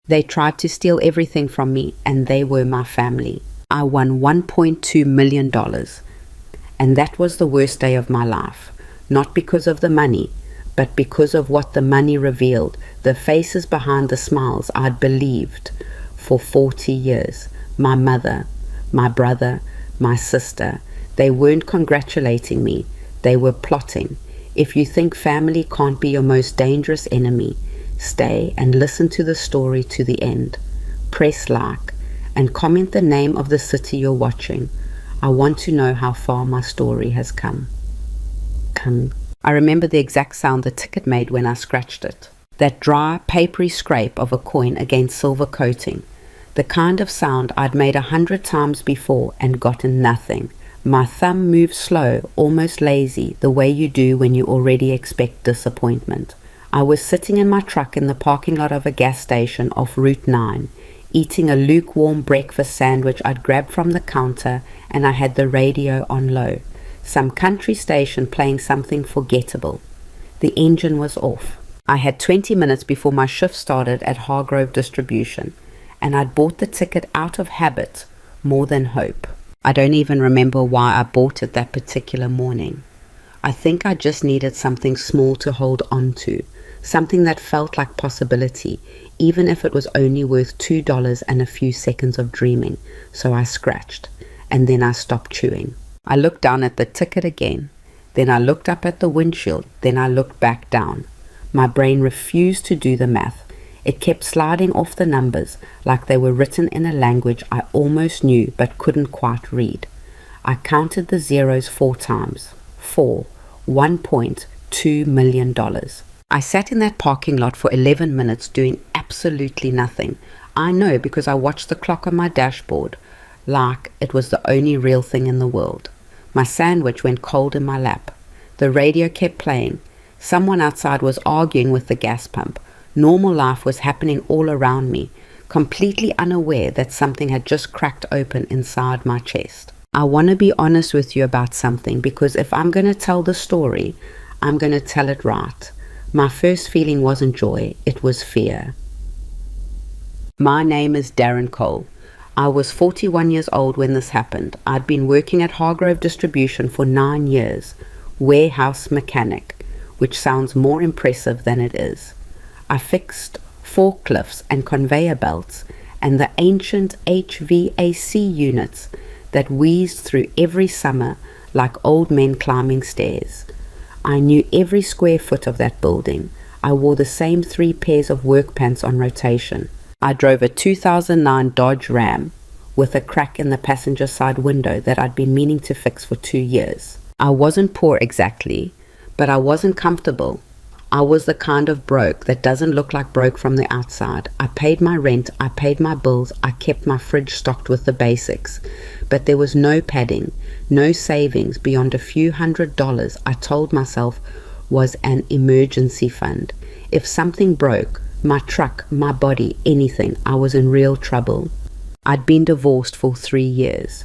They tried to steal everything from me, and they were my family. I won $1.2 million, and that was the worst day of my life. Not because of the money, but because of what the money revealed, the faces behind the smiles I'd believed for 40 years. My mother, my brother, my sister, they weren't congratulating me, they were plotting. If you think family can't be your most dangerous enemy, stay and listen to the story to the end. Press like and comment the name of the city you're watching. I want to know how far my story has come. I remember the exact sound the ticket made when I scratched it. That dry, papery scrape of a coin against silver coating. The kind of sound I'd made 100 times before and gotten nothing. My thumb moved slow, almost lazy, the way you do when you already expect disappointment. I was sitting in my truck in the parking lot of a gas station off Route 9, eating a lukewarm breakfast sandwich I'd grabbed from the counter, and I had the radio on low. Some country station playing something forgettable. The engine was off. I had 20 minutes before my shift started at Hargrove Distribution, and I'd bought the ticket out of habit more than hope. I don't even remember why I bought it that particular morning. I think I just needed something small to hold on to, something that felt like possibility, even if it was only worth $2 and a few seconds of dreaming. So I scratched, and then I stopped chewing. I looked down at the ticket again. Then I looked up at the windshield. Then I looked back down. My brain refused to do the math. It kept sliding off the numbers like they were written in a language I almost knew but couldn't quite read. I counted the zeros 4 times. 4. $1.2 million. I sat in that parking lot for 11 minutes doing absolutely nothing. I know because I watched the clock on my dashboard like it was the only real thing in the world. My sandwich went cold in my lap. The radio kept playing. Someone outside was arguing with the gas pump. Normal life was happening all around me, completely unaware that something had just cracked open inside my chest. I want to be honest with you about something, because if I'm going to tell the story, I'm going to tell it right. My first feeling wasn't joy, it was fear. My name is Darren Cole. I was 41 years old when this happened. I'd been working at Hargrove Distribution for 9 years, warehouse mechanic, which sounds more impressive than it is. I fixed forklifts and conveyor belts and the ancient HVAC units that wheezed through every summer like old men climbing stairs. I knew every square foot of that building. I wore the same 3 pairs of work pants on rotation. I drove a 2009 Dodge Ram with a crack in the passenger side window that I'd been meaning to fix for 2 years. I wasn't poor exactly, but I wasn't comfortable. I was the kind of broke that doesn't look like broke from the outside. I paid my rent, I paid my bills, I kept my fridge stocked with the basics. But there was no padding, no savings beyond a few $100s I told myself was an emergency fund. If something broke, my truck, my body, anything, I was in real trouble. I'd been divorced for 3 years.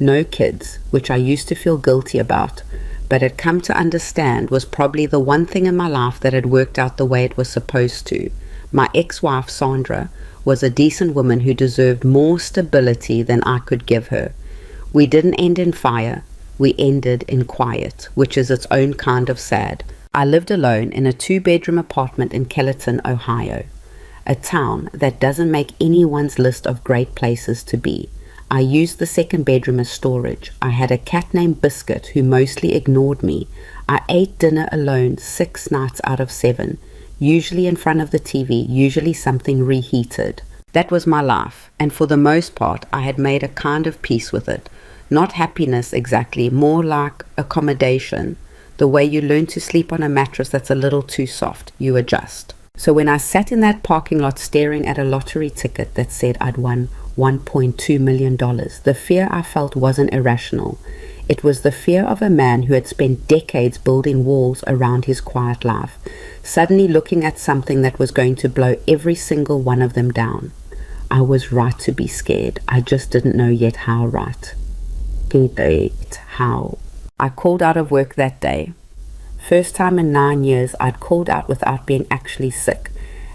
No kids, which I used to feel guilty about, but had come to understand was probably the one thing in my life that had worked out the way it was supposed to. My ex-wife, Sandra, was a decent woman who deserved more stability than I could give her. We didn't end in fire, we ended in quiet, which is its own kind of sad. I lived alone in a 2-bedroom apartment in Comingℹ, Ohio, a town that doesn't make anyone's list of great places to be. I used the 2nd bedroom as storage. I had a cat named Biscuit who mostly ignored me. I ate dinner alone 6 nights out of 7, usually in front of the TV, usually something reheated. That was my life, and for the most part I had made a kind of peace with it. Not happiness exactly, more like accommodation. The way you learn to sleep on a mattress that's a little too soft, you adjust. So when I sat in that parking lot staring at a lottery ticket that said I'd won $1.2 million, the fear I felt wasn't irrational. It was the fear of a man who had spent decades building walls around his quiet life, suddenly looking at something that was going to blow every single one of them down. I was right to be scared. I just didn't know yet how right. How? I called out of work that day. First time in 9 years I'd called out without being actually sick,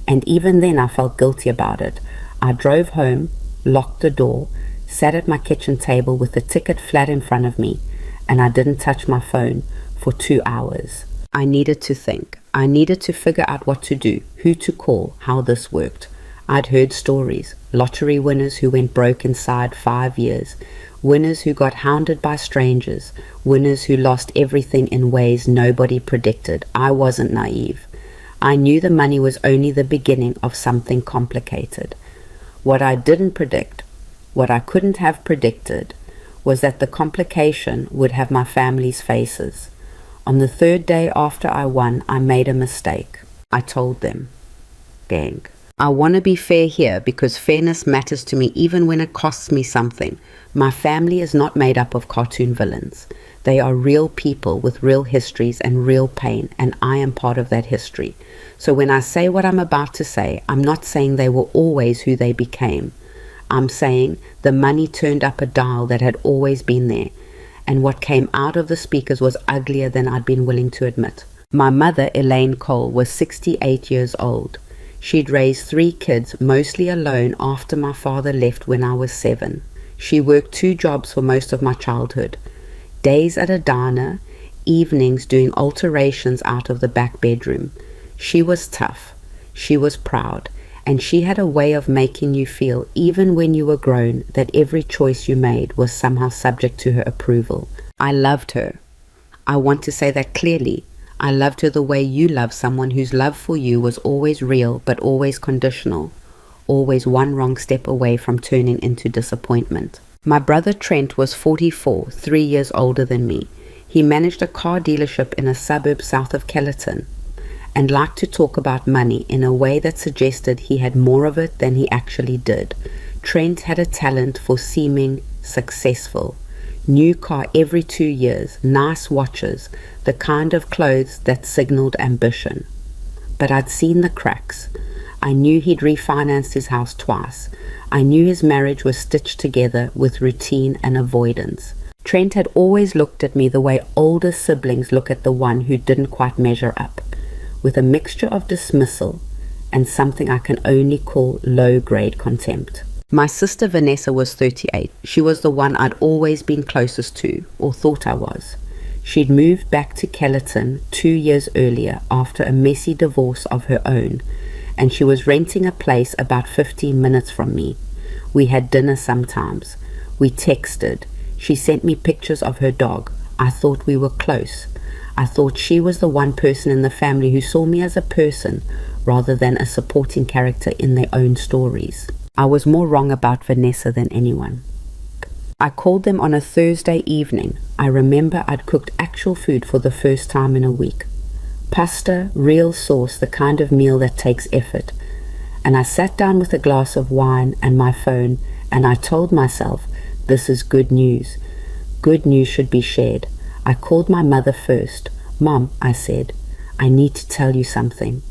And even then I felt guilty about it. I drove home, locked the door, sat at my kitchen table with the ticket flat in front of me, and I didn't touch my phone for 2 hours. I needed to think. I needed to figure out what to do, who to call, how this worked. I'd heard stories, lottery winners who went broke inside 5 years, winners who got hounded by strangers, winners who lost everything in ways nobody predicted. I wasn't naive. I knew the money was only the beginning of something complicated. What I didn't predict, what I couldn't have predicted, was that the complication would have my family's faces. On the third day after I won, I made a mistake. I told them, gang, I want to be fair here because fairness matters to me even when it costs me something. My family is not made up of cartoon villains. They are real people with real histories and real pain, and I am part of that history. So when I say what I'm about to say, I'm not saying they were always who they became. I'm saying the money turned up a dial that had always been there, and what came out of the speakers was uglier than I'd been willing to admit. My mother, Elaine Cole, was 68 years old. She'd raised 3 kids, mostly alone, after my father left when I was 7. She worked 2 jobs for most of my childhood. Days at a diner, evenings doing alterations out of the back bedroom. She was tough. She was proud. And she had a way of making you feel, even when you were grown, that every choice you made was somehow subject to her approval. I loved her. I want to say that clearly. I loved her the way you love someone whose love for you was always real but always conditional, always one wrong step away from turning into disappointment. My brother Trent was 44, 3 years older than me. He managed a car dealership in a suburb south of Comingℹ and liked to talk about money in a way that suggested he had more of it than he actually did. Trent had a talent for seeming successful. New car every 2 years, nice watches, the kind of clothes that signaled ambition. But I'd seen the cracks. I knew he'd refinanced his house twice. I knew his marriage was stitched together with routine and avoidance. Trent had always looked at me the way older siblings look at the one who didn't quite measure up, with a mixture of dismissal and something I can only call low-grade contempt. My sister Vanessa was 38. She was the one I'd always been closest to, or thought I was. She'd moved back to Comingℹ 2 years earlier after a messy divorce of her own, and she was renting a place about 15 minutes from me. We had dinner sometimes. We texted. She sent me pictures of her dog. I thought we were close. I thought she was the one person in the family who saw me as a person rather than a supporting character in their own stories. I was more wrong about Vanessa than anyone. I called them on a Thursday evening. I remember I'd cooked actual food for the first time in a week. Pasta, real sauce, the kind of meal that takes effort. And I sat down with a glass of wine and my phone, and I told myself, this is good news. Good news should be shared. I called my mother first. Mom, I said, I need to tell you something.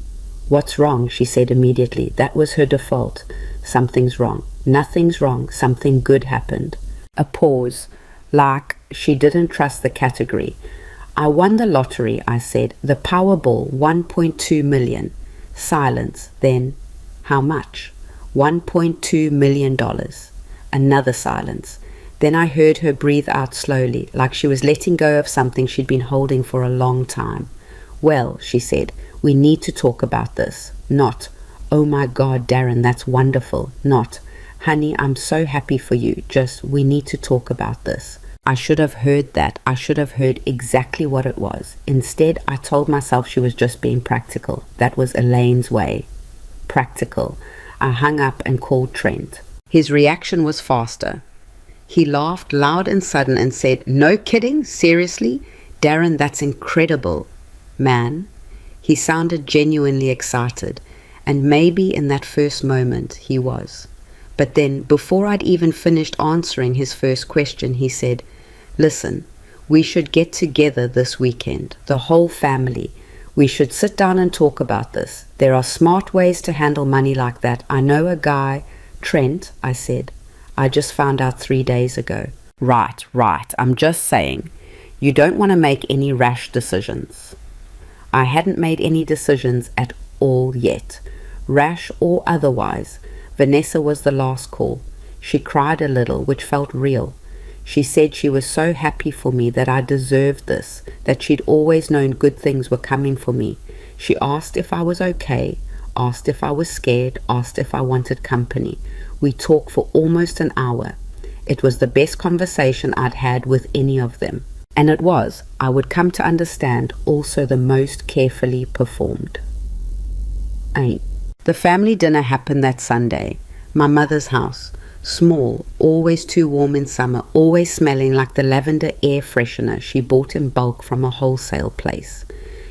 What's wrong? She said immediately. That was her default. Something's wrong. Nothing's wrong. Something good happened. A pause, like she didn't trust the category. I won the lottery, I said. The Powerball, 1.2 million. Silence. Then, how much? $1.2 million. Another silence. Then I heard her breathe out slowly, like she was letting go of something she'd been holding for a long time. Well, she said, we need to talk about this. Not, oh my God, Darren, that's wonderful. Not, honey, I'm so happy for you. Just, we need to talk about this. I should have heard that. I should have heard exactly what it was. Instead, I told myself she was just being practical. That was Elaine's way. Practical. I hung up and called Trent. His reaction was faster. He laughed loud and sudden and said, no kidding? Seriously? Darren, that's incredible. Man, he sounded genuinely excited, and maybe in that first moment he was. But then, before I'd even finished answering his first question, he said, listen, we should get together this weekend, the whole family. We should sit down and talk about this. There are smart ways to handle money like that. I know a guy. Trent, I said, I just found out 3 days ago. Right. I'm just saying, you don't want to make any rash decisions. I hadn't made any decisions at all yet. rash or otherwise. Vanessa was the last call. She cried a little, which felt real. She said she was so happy for me, that I deserved this, that she'd always known good things were coming for me. She asked if I was okay, asked if I was scared, asked if I wanted company. We talked for almost an hour. It was the best conversation I'd had with any of them. And it was, I would come to understand, also the most carefully performed. 8. The family dinner happened that Sunday. My mother's house. Small, always too warm in summer, always smelling like the lavender air freshener she bought in bulk from a wholesale place.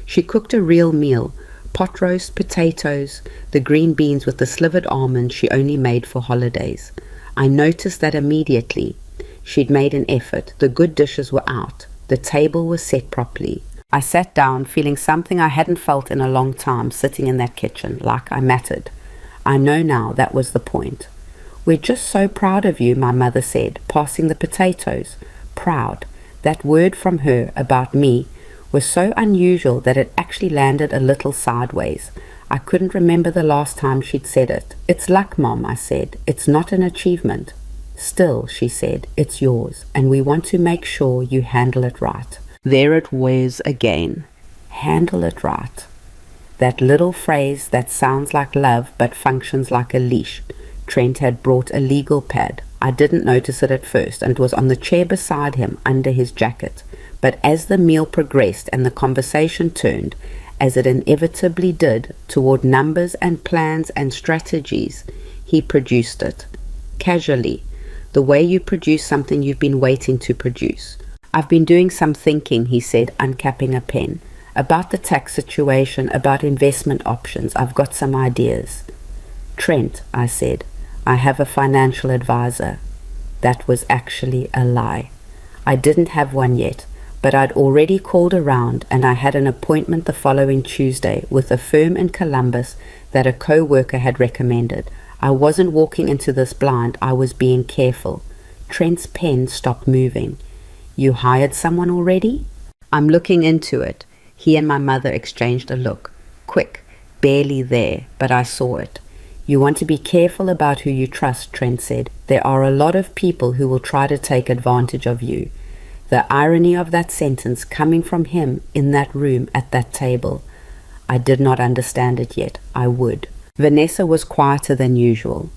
She cooked a real meal, pot roast, potatoes, the green beans with the slivered almonds she only made for holidays. I noticed that immediately. She'd made an effort. The good dishes were out. The table was set properly. I sat down, feeling something I hadn't felt in a long time, sitting in that kitchen, like I mattered. I know now that was the point. We're just so proud of you, my mother said, passing the potatoes. Proud. That word from her about me was so unusual that it actually landed a little sideways. I couldn't remember the last time she'd said it. It's luck, Mom, I said. It's not an achievement. Still, she said, it's yours, and we want to make sure you handle it right. There it was again. Handle it right. That little phrase that sounds like love but functions like a leash. Trent had brought a legal pad. I didn't notice it at first, and it was on the chair beside him under his jacket. But as the meal progressed and the conversation turned, as it inevitably did, toward numbers and plans and strategies, he produced it. Casually, the way you produce something you've been waiting to produce. I've been doing some thinking, he said, uncapping a pen. About the tax situation, about investment options. I've got some ideas. Trent, I said, I have a financial advisor. That was actually a lie. I didn't have one yet, but I'd already called around, and I had an appointment the following Tuesday with a firm in Columbus that a co-worker had recommended. I wasn't walking into this blind, I was being careful. Trent's pen stopped moving. You hired someone already? I'm looking into it. He and my mother exchanged a look. Quick, barely there, but I saw it. You want to be careful about who you trust, Trent said. There are a lot of people who will try to take advantage of you. The irony of that sentence coming from him in that room at that table. I did not understand it yet. I would. Vanessa was quieter than usual.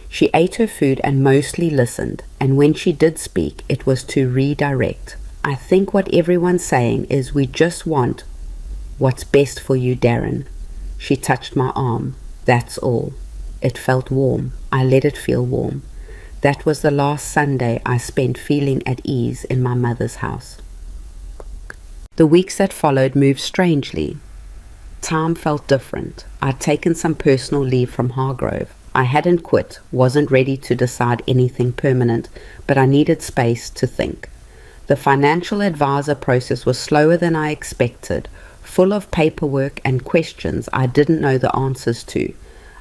She ate her food and mostly listened, and when she did speak, it was to redirect. I think what everyone's saying is we just want what's best for you, Darren. She touched my arm. That's all. It felt warm. I let it feel warm. That was the last Sunday I spent feeling at ease in my mother's house. The weeks that followed moved strangely. Time felt different. I'd taken some personal leave from Hargrove. I hadn't quit, wasn't ready to decide anything permanent, but I needed space to think. The financial advisor process was slower than I expected, full of paperwork and questions I didn't know the answers to.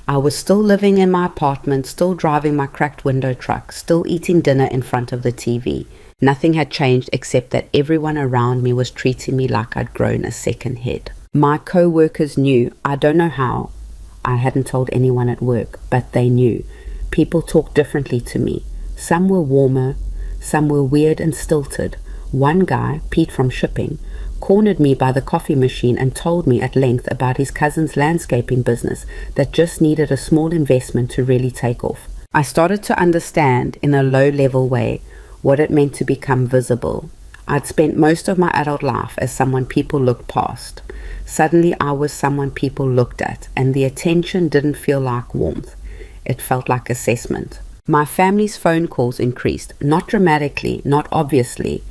I was still living in my apartment, still driving my cracked window truck, still eating dinner in front of the TV. Nothing had changed except that everyone around me was treating me like I'd grown a second head. My co-workers knew, I don't know how. I hadn't told anyone at work, but they knew. People talked differently to me. Some were warmer, some were weird and stilted. One guy, Pete from shipping, cornered me by the coffee machine and told me at length about his cousin's landscaping business that just needed a small investment to really take off. I started to understand, in a low-level way, what it meant to become visible. I'd spent most of my adult life as someone people looked past. Suddenly I was someone people looked at, and the attention didn't feel like warmth. It felt like assessment. My family's phone calls increased, not dramatically, not obviously,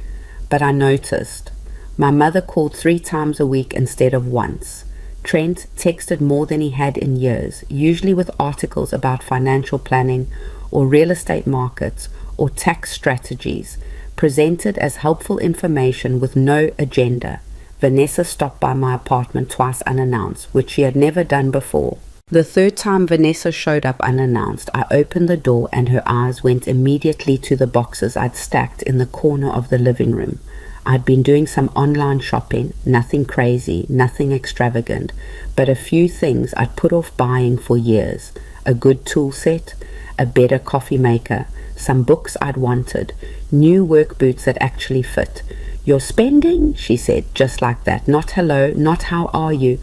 but I noticed. My mother called 3 times a week instead of once. Trent texted more than he had in years, usually with articles about financial planning or real estate markets or tax strategies, presented as helpful information with no agenda. Vanessa stopped by my apartment twice unannounced, which she had never done before. The third time Vanessa showed up unannounced, I opened the door and her eyes went immediately to the boxes I'd stacked in the corner of the living room. I'd been doing some online shopping, nothing crazy, nothing extravagant, but a few things I'd put off buying for years. A good tool set, a better coffee maker, some books I'd wanted, new work boots that actually fit. "You're spending?" she said, just like that. Not hello, not how are you.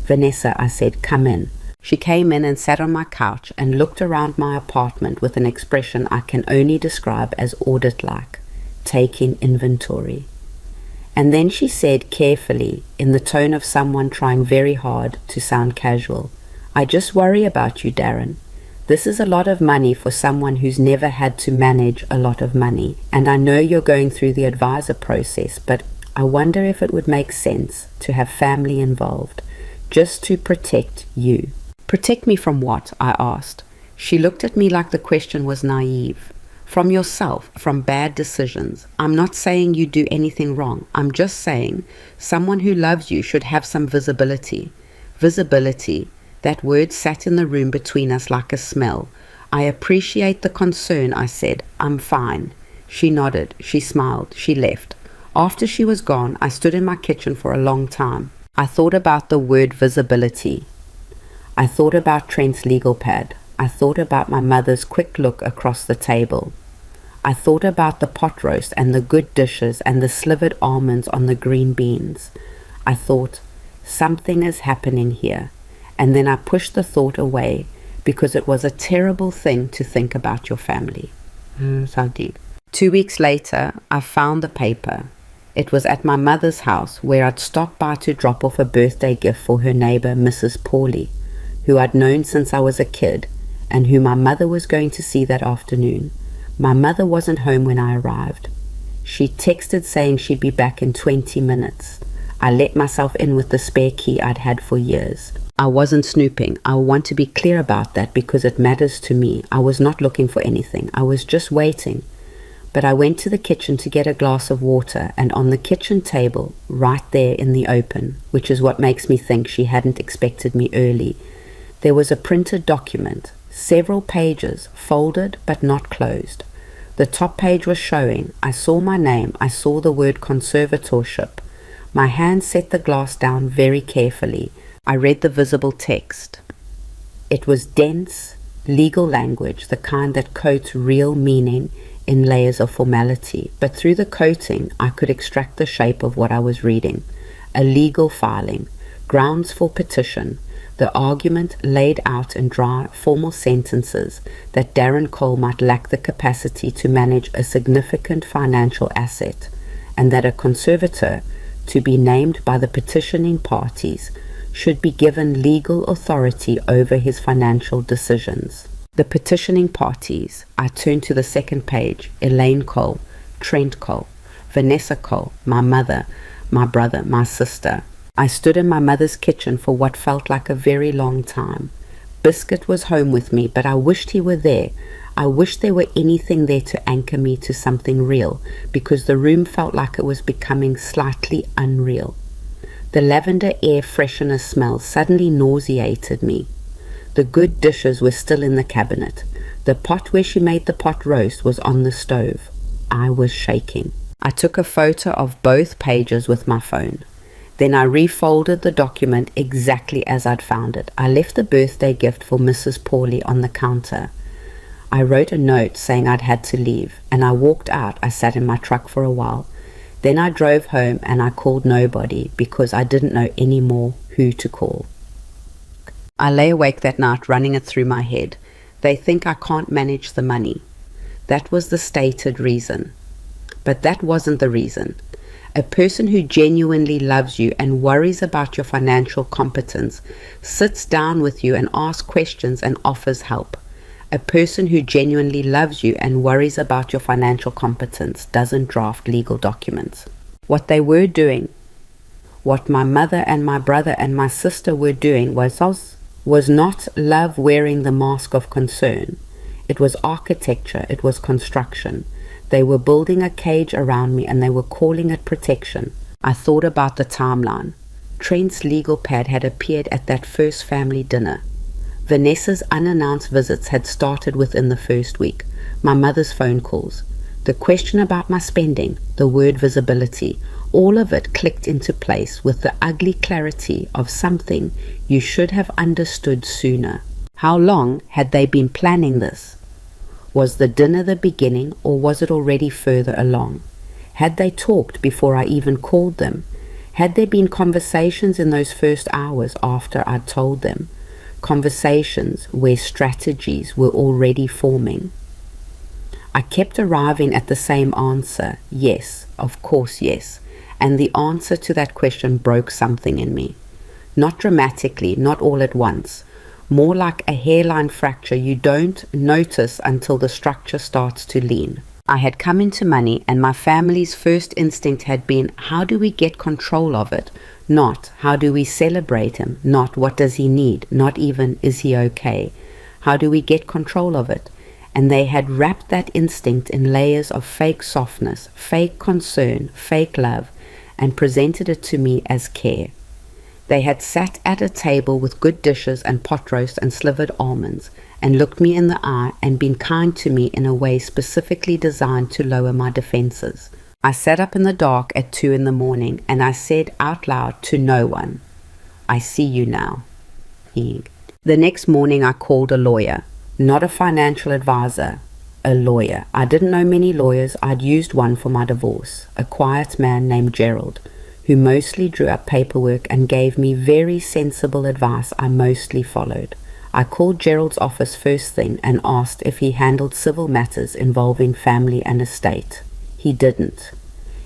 "Vanessa," I said, "come in." She came in and sat on my couch and looked around my apartment with an expression I can only describe as audit-like, taking inventory. And then she said carefully, in the tone of someone trying very hard to sound casual, "I just worry about you, Darren. This is a lot of money for someone who's never had to manage a lot of money. And I know you're going through the advisor process, but I wonder if it would make sense to have family involved, just to protect you." "Protect me from what?" I asked. She looked at me like the question was naive. "From yourself, from bad decisions. I'm not saying you do anything wrong. I'm just saying someone who loves you should have some visibility." Visibility. That word sat in the room between us like a smell. "I appreciate the concern," I said. "I'm fine." She nodded. She smiled. She left. After she was gone, I stood in my kitchen for a long time. I thought about the word visibility. I thought about Trent's legal pad. I thought about my mother's quick look across the table. I thought about the pot roast and the good dishes and the slivered almonds on the green beans. I thought, something is happening here. And then I pushed the thought away because it was a terrible thing to think about your family. So deep. 2 weeks later, I found the paper. It was at my mother's house where I'd stopped by to drop off a birthday gift for her neighbor, Mrs. Pauly, who I'd known since I was a kid and who my mother was going to see that afternoon. My mother wasn't home when I arrived. She texted saying she'd be back in 20 minutes. I let myself in with the spare key I'd had for years. I wasn't snooping. I want to be clear about that because it matters to me. I was not looking for anything. I was just waiting. But I went to the kitchen to get a glass of water, and on the kitchen table, right there in the open, which is what makes me think she hadn't expected me early, there was a printed document, several pages, folded but not closed. The top page was showing. I saw my name. I saw the word conservatorship. My hand set the glass down very carefully. I read the visible text. It was dense, legal language, the kind that coats real meaning in layers of formality, but through the coating I could extract the shape of what I was reading. A legal filing, grounds for petition, the argument laid out in dry, formal sentences that Darren Cole might lack the capacity to manage a significant financial asset, and that a conservator, to be named by the petitioning parties, should be given legal authority over his financial decisions. The petitioning parties. I turned to the second page. Elaine Cole, Trent Cole, Vanessa Cole, my mother, my brother, my sister. I stood in my mother's kitchen for what felt like a very long time. Biscuit was home with me, but I wished he were there. I wished there were anything there to anchor me to something real, because the room felt like it was becoming slightly unreal. The lavender air freshener smell suddenly nauseated me. The good dishes were still in the cabinet. The pot where she made the pot roast was on the stove. I was shaking. I took a photo of both pages with my phone. Then I refolded the document exactly as I'd found it. I left the birthday gift for Mrs. Pauly on the counter. I wrote a note saying I'd had to leave, and I walked out. I sat in my truck for a while. Then I drove home and I called nobody because I didn't know any more who to call. I lay awake that night running it through my head. They think I can't manage the money. That was the stated reason. But that wasn't the reason. A person who genuinely loves you and worries about your financial competence sits down with you and asks questions and offers help. A person who genuinely loves you and worries about your financial competence doesn't draft legal documents. What they were doing, what my mother and my brother and my sister were doing was not love wearing the mask of concern. It was architecture, it was construction. They were building a cage around me and they were calling it protection. I thought about the timeline. Trent's legal pad had appeared at that first family dinner. Vanessa's unannounced visits had started within the first week. My mother's phone calls. the question about my spending, the word visibility, all of it clicked into place with the ugly clarity of something you should have understood sooner. How long had they been planning this? Was the dinner the beginning, or was it already further along? Had they talked before I even called them? Had there been conversations in those first hours after I'd told them? Conversations where strategies were already forming? I kept arriving at the same answer, yes, of course yes, and the answer to that question broke something in me. Not dramatically, not all at once, more like a hairline fracture you don't notice until the structure starts to lean. I had come into money, and my family's first instinct had been, how do we get control of it? Not, how do we celebrate him? Not, what does he need? Not even, is he okay? How do we get control of it? And they had wrapped that instinct in layers of fake softness, fake concern, fake love, and presented it to me as care. They had sat at a table with good dishes and pot roast and slivered almonds, and looked me in the eye and been kind to me in a way specifically designed to lower my defenses. I sat up in the dark at 2 a.m, and I said out loud to no one, I see you now. The next morning I called a lawyer, not a financial advisor, a lawyer. I didn't know many lawyers. I'd used one for my divorce, a quiet man named Gerald, who mostly drew up paperwork and gave me very sensible advice I mostly followed. I called Gerald's office first thing and asked if he handled civil matters involving family and estate. He didn't.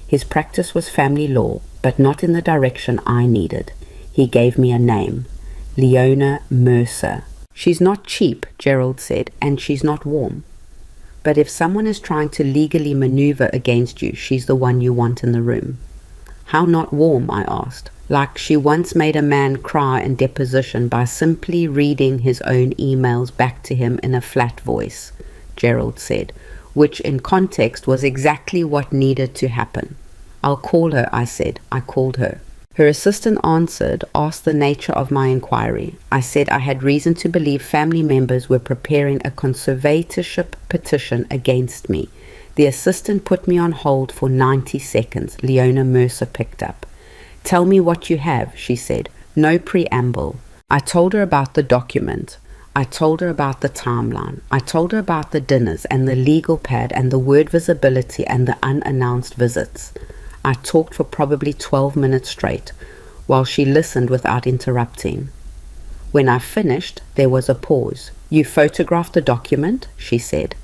His practice was family law, but not in the direction I needed. He gave me a name, Leona Mercer. She's not cheap, Gerald said, and she's not warm. But if someone is trying to legally maneuver against you, she's the one you want in the room. How not warm, I asked. Like she once made a man cry in deposition by simply reading his own emails back to him in a flat voice, Gerald said, which in context was exactly what needed to happen. I'll call her, I said. I called her. Her assistant answered, asked the nature of my inquiry. I said I had reason to believe family members were preparing a conservatorship petition against me. The assistant put me on hold for 90 seconds. Leona Mercer picked up. Tell me what you have, she said. No preamble. I told her about the document. I told her about the timeline. I told her about the dinners and the legal pad and the word visibility and the unannounced visits. I talked for probably 12 minutes straight, while she listened without interrupting. When I finished, there was a pause. You photographed the document? She said.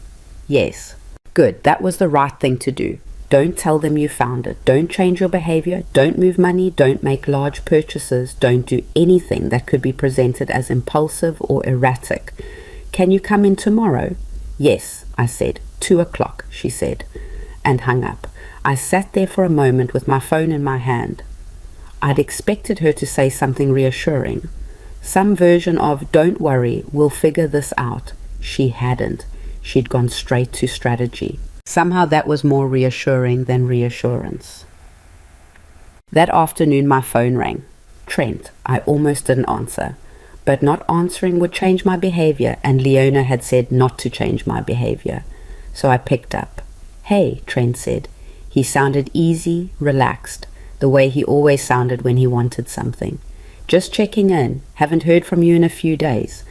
Yes. Good, that was the right thing to do. Don't tell them you found it. Don't change your behavior. Don't move money. Don't make large purchases. Don't do anything that could be presented as impulsive or erratic. Can you come in tomorrow? Yes, I said. 2:00, she said, and hung up. I sat there for a moment with my phone in my hand. I'd expected her to say something reassuring. Some version of, don't worry, we'll figure this out. She hadn't. She'd gone straight to strategy. Somehow that was more reassuring than reassurance. That afternoon my phone rang. Trent. I almost didn't answer. But not answering would change my behavior, and Leona had said not to change my behavior. So I picked up. Hey, Trent said. He sounded easy, relaxed, the way he always sounded when he wanted something. Just checking in. Haven't heard from you in a few days.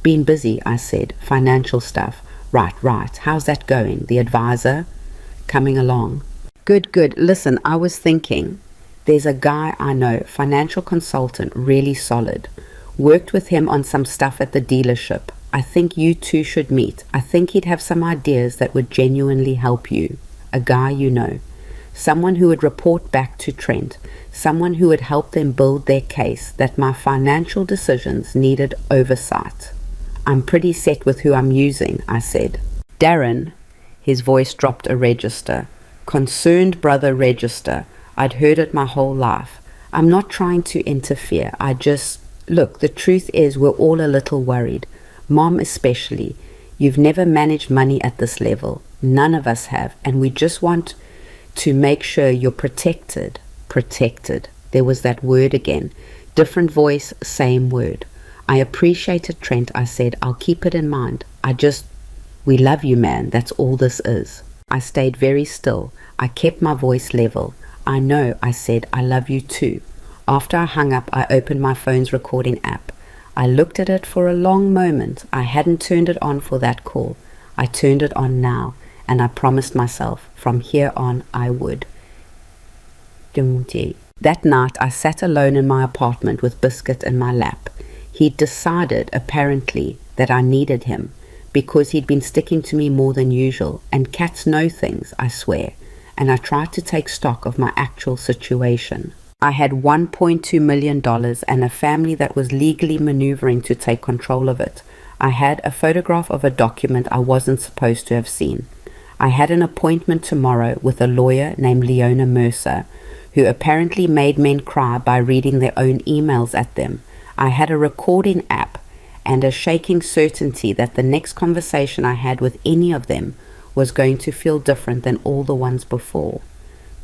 Been busy, I said. Financial stuff. Right. How's that going? The advisor? Coming along. Good. Listen, I was thinking. There's a guy I know, financial consultant, really solid. Worked with him on some stuff at the dealership. I think you two should meet. I think he'd have some ideas that would genuinely help you. A guy you know. Someone who would report back to Trent. Someone who would help them build their case that my financial decisions needed oversight. I'm pretty set with who I'm using, I said. Darren, his voice dropped a register. Concerned brother register. I'd heard it my whole life. I'm not trying to interfere. Look, the truth is we're all a little worried. Mom especially. You've never managed money at this level. None of us have, and we just want to make sure you're protected. Protected. There was that word again. Different voice, same word. I appreciate it, Trent, I said. I'll keep it in mind. We love you, man. That's all this is. I stayed very still. I kept my voice level. I know, I said, I love you too. After I hung up, I opened my phone's recording app. I looked at it for a long moment. I hadn't turned it on for that call. I turned it on now, and I promised myself from here on I would. That night, I sat alone in my apartment with Biscuit in my lap. He'd decided, apparently, that I needed him, because he'd been sticking to me more than usual, and cats know things, I swear, and I tried to take stock of my actual situation. I had $1.2 million and a family that was legally maneuvering to take control of it. I had a photograph of a document I wasn't supposed to have seen. I had an appointment tomorrow with a lawyer named Leona Mercer, who apparently made men cry by reading their own emails at them. I had a recording app and a shaking certainty that the next conversation I had with any of them was going to feel different than all the ones before,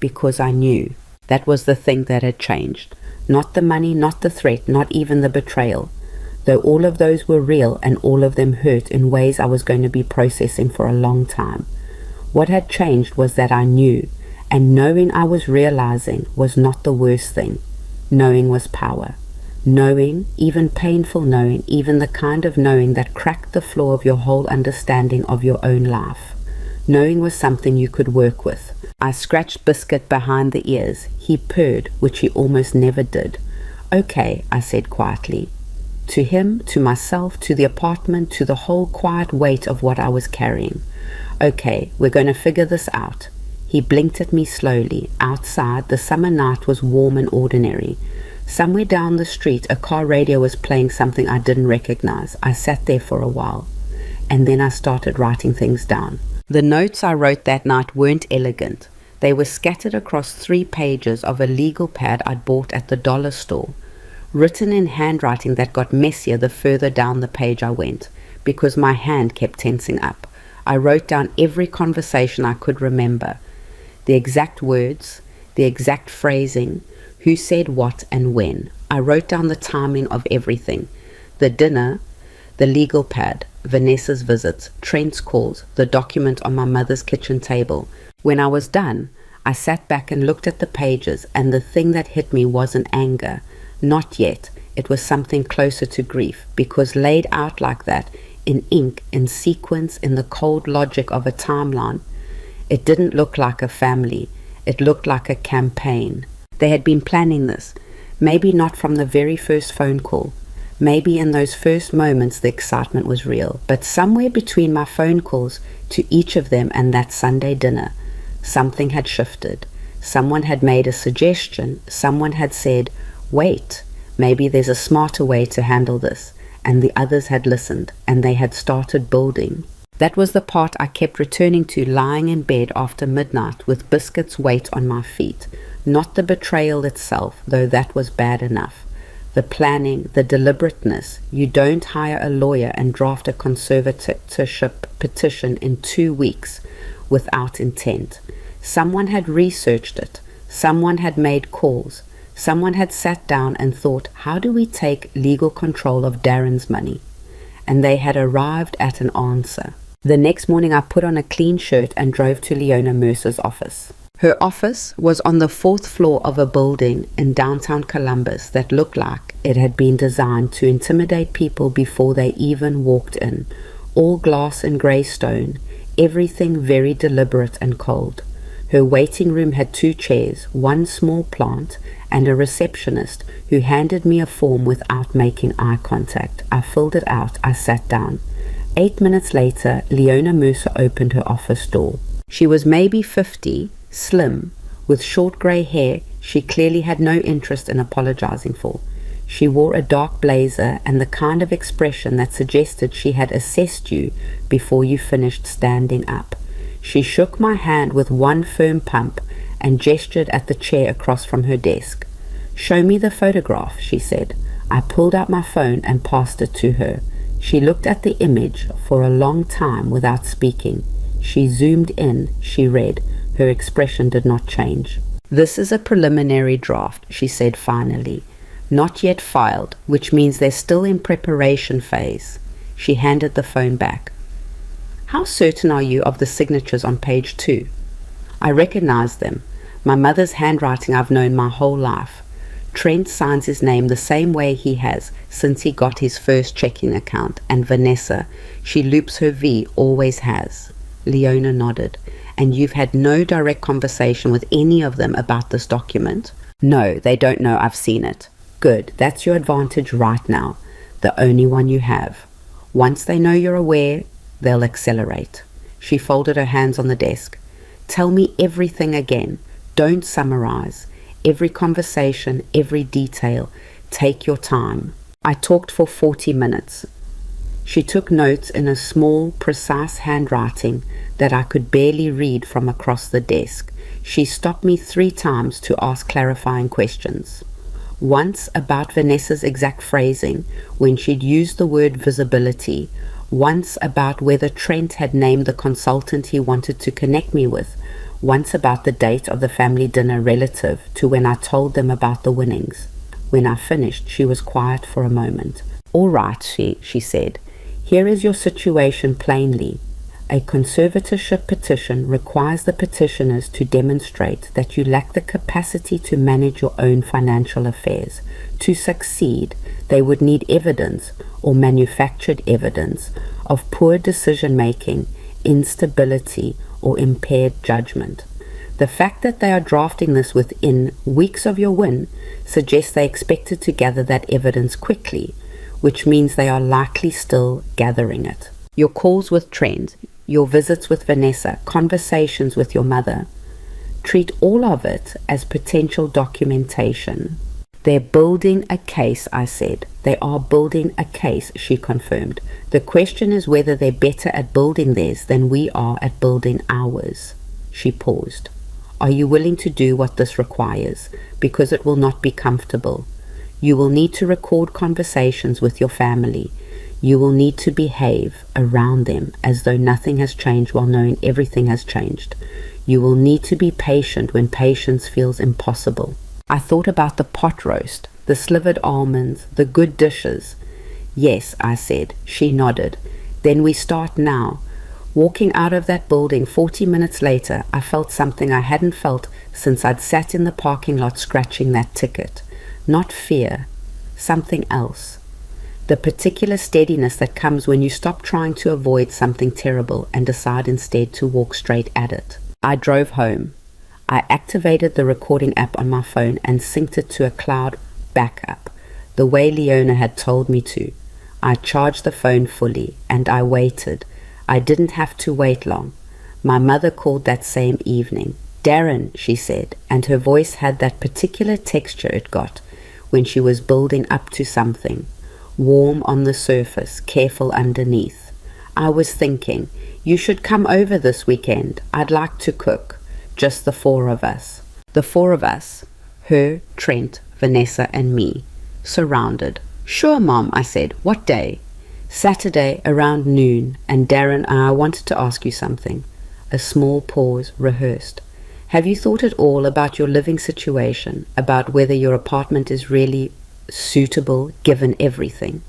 because I knew. That was the thing that had changed. Not the money, not the threat, not even the betrayal. Though all of those were real and all of them hurt in ways I was going to be processing for a long time. What had changed was that I knew, and knowing I was realizing was not the worst thing. Knowing was power. Knowing, even painful knowing, even the kind of knowing that cracked the floor of your whole understanding of your own life. Knowing was something you could work with. I scratched Biscuit behind the ears. He purred, which he almost never did. Okay, I said quietly. To him, to myself, to the apartment, to the whole quiet weight of what I was carrying. Okay, we're going to figure this out. He blinked at me slowly. Outside, the summer night was warm and ordinary. Somewhere down the street, a car radio was playing something I didn't recognize. I sat there for a while, and then I started writing things down. The notes I wrote that night weren't elegant. They were scattered across 3 pages of a legal pad I'd bought at the dollar store, written in handwriting that got messier the further down the page I went, because my hand kept tensing up. I wrote down every conversation I could remember, the exact words, the exact phrasing, who said what and when. I wrote down the timing of everything, the dinner, the legal pad, Vanessa's visits, Trent's calls, the document on my mother's kitchen table. When I was done, I sat back and looked at the pages, and the thing that hit me wasn't anger. Not yet. It was something closer to grief, because laid out like that, in ink, in sequence, in the cold logic of a timeline, it didn't look like a family. It looked like a campaign. They had been planning this, maybe not from the very first phone call. Maybe in those first moments the excitement was real, but somewhere between my phone calls to each of them and that Sunday dinner, something had shifted. Someone had made a suggestion. Someone had said, wait, maybe there's a smarter way to handle this. And the others had listened, and they had started building. That was the part I kept returning to, lying in bed after midnight with Biscuit's weight on my feet. Not the betrayal itself, though that was bad enough. The planning, the deliberateness. You don't hire a lawyer and draft a conservatorship petition in 2 weeks without intent. Someone had researched it. Someone had made calls. Someone had sat down and thought, how do we take legal control of Darren's money? And they had arrived at an answer. The next morning I put on a clean shirt and drove to Leona Mercer's office. Her office was on the 4th floor of a building in downtown Columbus that looked like it had been designed to intimidate people before they even walked in. All glass and grey stone, everything very deliberate and cold. Her waiting room had 2 chairs, 1 small plant, and a receptionist who handed me a form without making eye contact. I filled it out. I sat down. 8 minutes later, Leona Mercer opened her office door. She was maybe 50, slim, with short grey hair she clearly had no interest in apologizing for. She wore a dark blazer and the kind of expression that suggested she had assessed you before you finished standing up. She shook my hand with 1 firm pump and gestured at the chair across from her desk. "Show me the photograph," she said. I pulled out my phone and passed it to her. She looked at the image for a long time without speaking. She zoomed in, she read. Her expression did not change. "This is a preliminary draft," she said finally. "Not yet filed, which means they're still in preparation phase." She handed the phone back. How certain are you of the signatures on page 2? I recognize them. My mother's handwriting I've known my whole life. Trent signs his name the same way he has since he got his first checking account, and Vanessa, she loops her V, always has. Leona nodded. And you've had no direct conversation with any of them about this document? No, they don't know I've seen it. Good, that's your advantage right now, the only one you have. Once they know you're aware, they'll accelerate. She folded her hands on the desk. Tell me everything again. Don't summarize. Every conversation, every detail. Take your time. I talked for 40 minutes. She took notes in a small, precise handwriting that I could barely read from across the desk. She stopped me 3 times to ask clarifying questions. Once about Vanessa's exact phrasing when she'd used the word visibility. Once about whether Trent had named the consultant he wanted to connect me with. Once about the date of the family dinner relative to when I told them about the winnings. When I finished, she was quiet for a moment. All right, she said. Here is your situation plainly. A conservatorship petition requires the petitioners to demonstrate that you lack the capacity to manage your own financial affairs. To succeed, they would need evidence or manufactured evidence of poor decision-making, instability, or impaired judgment. The fact that they are drafting this within weeks of your win suggests they expected to gather that evidence quickly, which means they are likely still gathering it. Your calls with Trent, your visits with Vanessa, conversations with your mother. Treat all of it as potential documentation. They're building a case, I said. They are building a case, she confirmed. The question is whether they're better at building theirs than we are at building ours. She paused. Are you willing to do what this requires? Because it will not be comfortable. You will need to record conversations with your family. You will need to behave around them as though nothing has changed while knowing everything has changed. You will need to be patient when patience feels impossible. I thought about the pot roast, the slivered almonds, the good dishes. Yes, I said. She nodded. Then we start now. Walking out of that building 40 minutes later, I felt something I hadn't felt since I'd sat in the parking lot scratching that ticket. Not fear, something else. The particular steadiness that comes when you stop trying to avoid something terrible and decide instead to walk straight at it. I drove home. I activated the recording app on my phone and synced it to a cloud backup, the way Leona had told me to. I charged the phone fully, and I waited. I didn't have to wait long. My mother called that same evening. Darren, she said, and her voice had that particular texture it got when she was building up to something. Warm on the surface, careful underneath. I was thinking, you should come over this weekend. I'd like to cook. Just the 4 of us. The 4 of us, her, Trent, Vanessa, and me, surrounded. Sure, Mom, I said. What day? Saturday around noon, and Darren, I wanted to ask you something. A small pause, rehearsed. Have you thought at all about your living situation, about whether your apartment is really suitable given everything?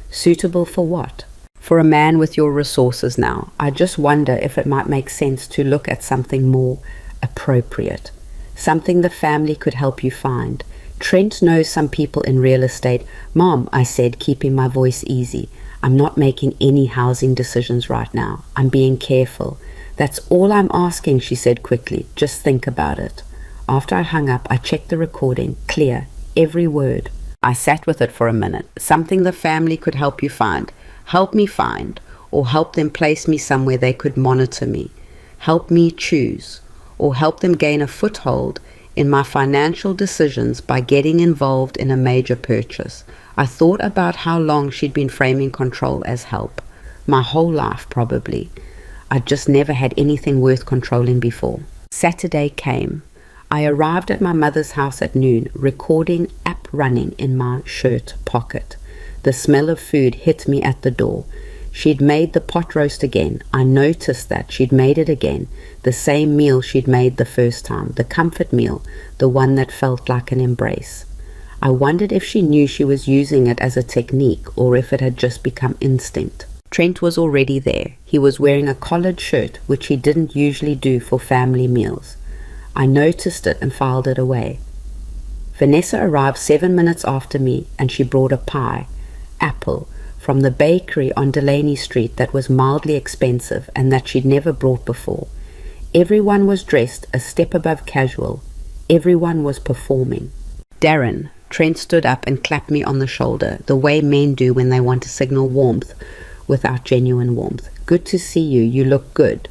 Suitable for what? For a man with your resources now. I just wonder if it might make sense to look at something more appropriate, something the family could help you find. Trent knows some people in real estate. Mom, I said, keeping my voice easy, I'm not making any housing decisions right now. I'm being careful. That's all I'm asking, she said quickly. Just think about it. After I hung up, I checked the recording. Clear. Every word. I sat with it for a minute. Something the family could help you find. Help me find, or help them place me somewhere they could monitor me. Help me choose, or help them gain a foothold in my financial decisions by getting involved in a major purchase. I thought about how long she'd been framing control as help. My whole life, probably. I'd just never had anything worth controlling before. Saturday came. I arrived at my mother's house at noon, recording app running in my shirt pocket. The smell of food hit me at the door. She'd made the pot roast again. I noticed that she'd made it again. The same meal she'd made the first time. The comfort meal. The one that felt like an embrace. I wondered if she knew she was using it as a technique or if it had just become instinct. Trent was already there. He was wearing a collared shirt, which he didn't usually do for family meals. I noticed it and filed it away. Vanessa arrived 7 minutes after me, and she brought a pie, apple, from the bakery on Delaney Street that was mildly expensive and that she'd never brought before. Everyone was dressed a step above casual. Everyone was performing. Darren, Trent stood up and clapped me on the shoulder, the way men do when they want to signal warmth without genuine warmth. Good to see you. You look good.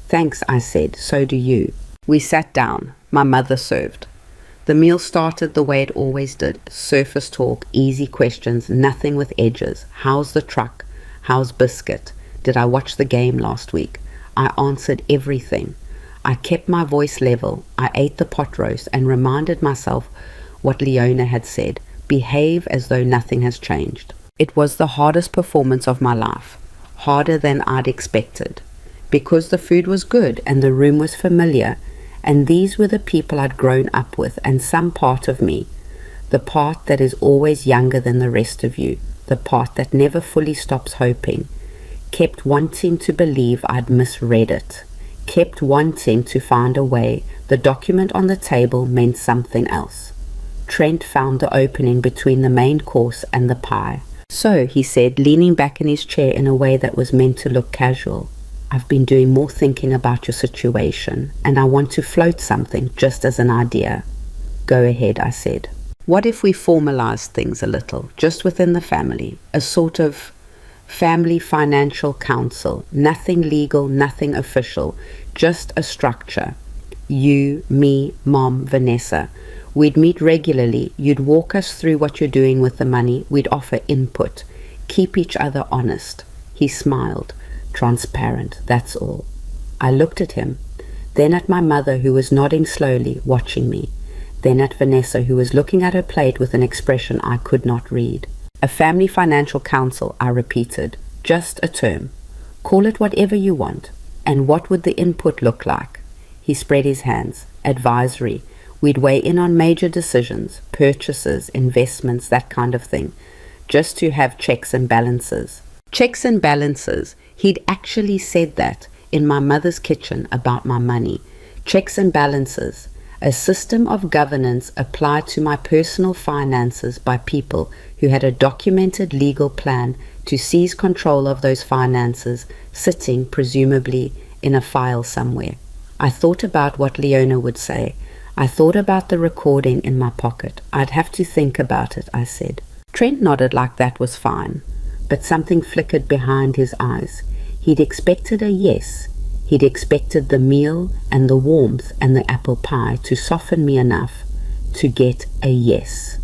Thanks, I said. So do you. We sat down. My mother served. The meal started the way it always did. Surface talk, easy questions, nothing with edges. How's the truck? How's Biscuit? Did I watch the game last week? I answered everything. I kept my voice level. I ate the pot roast and reminded myself what Leona had said. Behave as though nothing has changed. It was the hardest performance of my life. Harder than I'd expected. Because the food was good and the room was familiar, and these were the people I'd grown up with, and some part of me, the part that is always younger than the rest of you, the part that never fully stops hoping, kept wanting to believe I'd misread it, kept wanting to find a way the document on the table meant something else. Trent found the opening between the main course and the pie. So, he said, leaning back in his chair in a way that was meant to look casual, I've been doing more thinking about your situation, and I want to float something just as an idea. Go ahead, I said. What if we formalized things a little, just within the family, a sort of family financial council, nothing legal, nothing official, just a structure. You, me, Mom, Vanessa. We'd meet regularly. You'd walk us through what you're doing with the money. We'd offer input. Keep each other honest. He smiled. Transparent, that's all. I looked at him, then at my mother, who was nodding slowly, watching me, then at Vanessa, who was looking at her plate with an expression I could not read. A family financial council, I repeated. Just a term. Call it whatever you want. And what would the input look like? He spread his hands. Advisory. We'd weigh in on major decisions, purchases, investments, that kind of thing, just to have checks and balances. Checks and balances. He'd actually said that in my mother's kitchen about my money. Checks and balances. A system of governance applied to my personal finances by people who had a documented legal plan to seize control of those finances, sitting presumably in a file somewhere. I thought about what Leona would say. I thought about the recording in my pocket. I'd have to think about it, I said. Trent nodded like that was fine, but something flickered behind his eyes. He'd expected a yes. He'd expected the meal and the warmth and the apple pie to soften me enough to get a yes.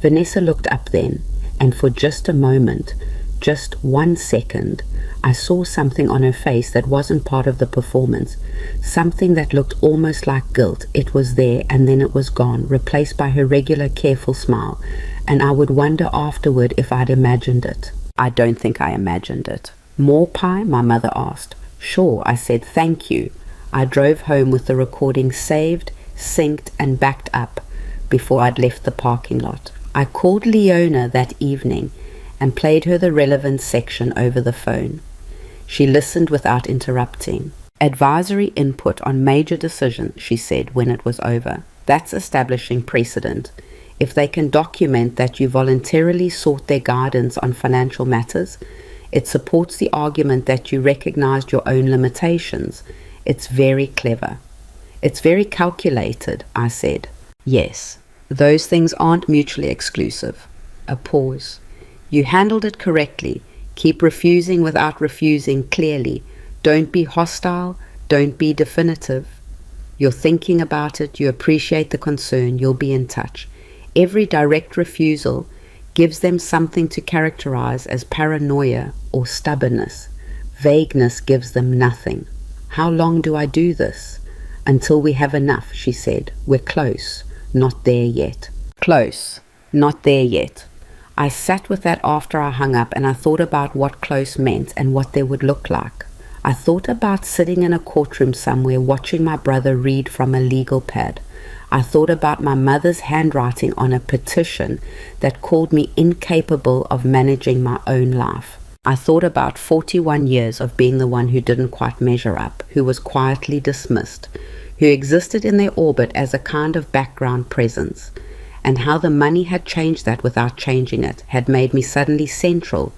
Vanessa looked up then, and for just a moment, just 1 second, I saw something on her face that wasn't part of the performance, something that looked almost like guilt. It was there, and then it was gone, replaced by her regular careful smile, and I would wonder afterward if I'd imagined it. I don't think I imagined it. More pie? My mother asked. Sure, I said, thank you. I drove home with the recording saved, synced, and backed up before I'd left the parking lot. I called Leona that evening and played her the relevant section over the phone. She listened without interrupting. Advisory input on major decisions, she said when it was over. That's establishing precedent. If they can document that you voluntarily sought their guidance on financial matters, it supports the argument that you recognized your own limitations. It's very clever. It's very calculated, I said. Yes, those things aren't mutually exclusive. A pause. You handled it correctly. Keep refusing without refusing clearly. Don't be hostile. Don't be definitive. You're thinking about it. You appreciate the concern. You'll be in touch. Every direct refusal gives them something to characterize as paranoia or stubbornness. Vagueness gives them nothing. How long do I do this? Until we have enough, she said. We're close, not there yet. Close, not there yet. I sat with that after I hung up, and I thought about what close meant and what they would look like. I thought about sitting in a courtroom somewhere watching my brother read from a legal pad. I thought about my mother's handwriting on a petition that called me incapable of managing my own life. I thought about 41 years of being the one who didn't quite measure up, who was quietly dismissed, who existed in their orbit as a kind of background presence, and how the money had changed that without changing it, had made me suddenly central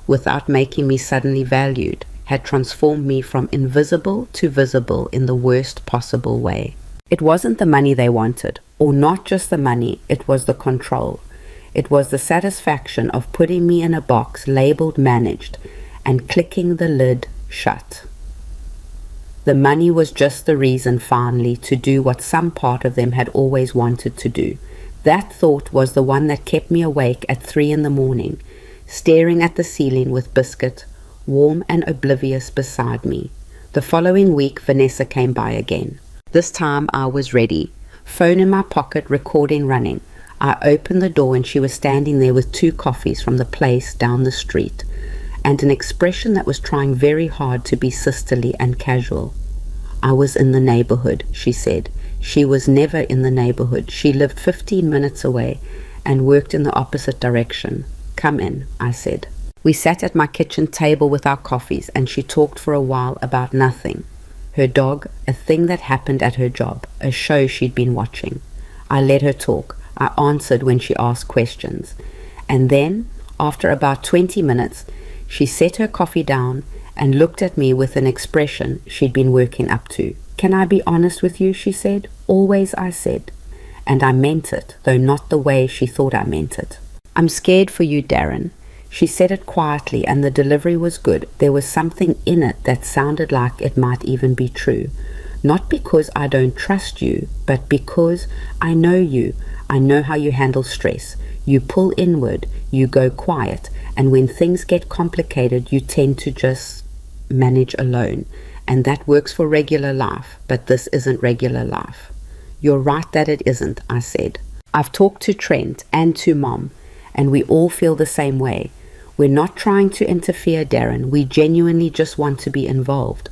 without making me suddenly valued, had transformed me from invisible to visible in the worst possible way. It wasn't the money they wanted, or not just the money, it was the control. It was the satisfaction of putting me in a box labeled managed and clicking the lid shut. The money was just the reason finally to do what some part of them had always wanted to do. That thought was the one that kept me awake at 3 a.m, staring at the ceiling with Biscuit, warm and oblivious, beside me. The following week, Vanessa came by again. This time I was ready, phone in my pocket, recording running. I opened the door and she was standing there with 2 coffees from the place down the street, and an expression that was trying very hard to be sisterly and casual. I was in the neighborhood, she said. She was never in the neighborhood. She lived 15 minutes away and worked in the opposite direction. Come in, I said. We sat at my kitchen table with our coffees, and she talked for a while about nothing. Her dog, a thing that happened at her job, a show she'd been watching. I let her talk. I answered when she asked questions. And then, after about 20 minutes, she set her coffee down and looked at me with an expression she'd been working up to. Can I be honest with you, she said. Always, I said. And I meant it, though not the way she thought I meant it. I'm scared for you, Darren. She said it quietly, and the delivery was good. There was something in it that sounded like it might even be true. Not because I don't trust you, but because I know you. I know how you handle stress. You pull inward, you go quiet, and when things get complicated, you tend to just manage alone. And that works for regular life, but this isn't regular life. You're right that it isn't, I said. I've talked to Trent and to Mom, and we all feel the same way. We're not trying to interfere, Darren. We genuinely just want to be involved,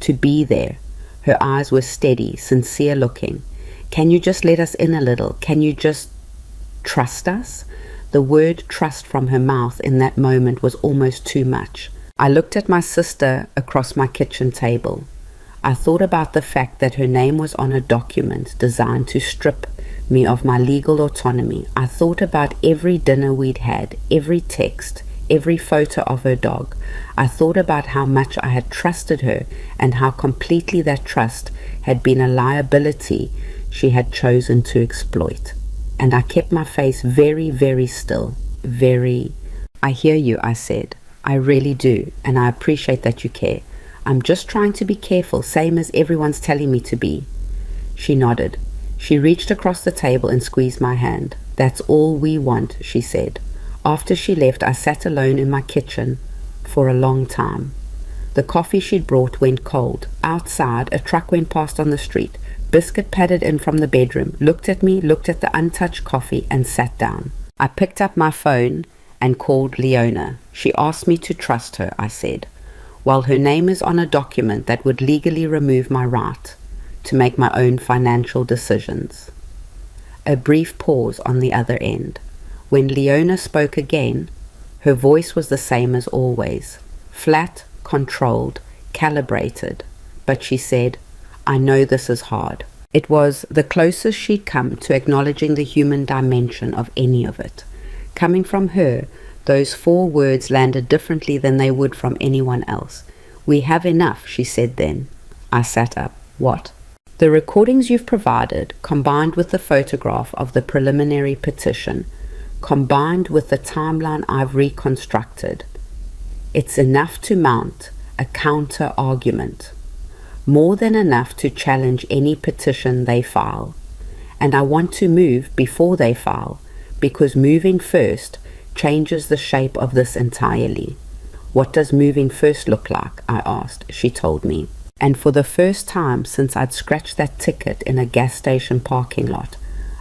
to be there. Her eyes were steady, sincere looking. Can you just let us in a little? Can you just trust us? The word trust from her mouth in that moment was almost too much. I looked at my sister across my kitchen table. I thought about the fact that her name was on a document designed to strip me of my legal autonomy. I thought about every dinner we'd had, every text, every photo of her dog. I thought about how much I had trusted her and how completely that trust had been a liability she had chosen to exploit. And I kept my face very, very still. I hear you, I said. I really do, and I appreciate that you care. I'm just trying to be careful, same as everyone's telling me to be. She nodded. She reached across the table and squeezed my hand. That's all we want, she said. After she left, I sat alone in my kitchen for a long time. The coffee she'd brought went cold. Outside, a truck went past on the street. Biscuit padded in from the bedroom, looked at me, looked at the untouched coffee, and sat down. I picked up my phone and called Leona. She asked me to trust her, I said. While her name is on a document that would legally remove my right to make my own financial decisions. A brief pause on the other end. When Leona spoke again, her voice was the same as always, flat, controlled, calibrated, but she said, I know this is hard. It was the closest she'd come to acknowledging the human dimension of any of it. Coming from her, those 4 words landed differently than they would from anyone else. We have enough, she said then. I sat up. What? The recordings you've provided, combined with the photograph of the preliminary petition, combined with the timeline I've reconstructed, it's enough to mount a counter-argument. More than enough to challenge any petition they file. And I want to move before they file, because moving first changes the shape of this entirely. What does moving first look like? I asked. She told me. And for the first time since I'd scratched that ticket in a gas station parking lot,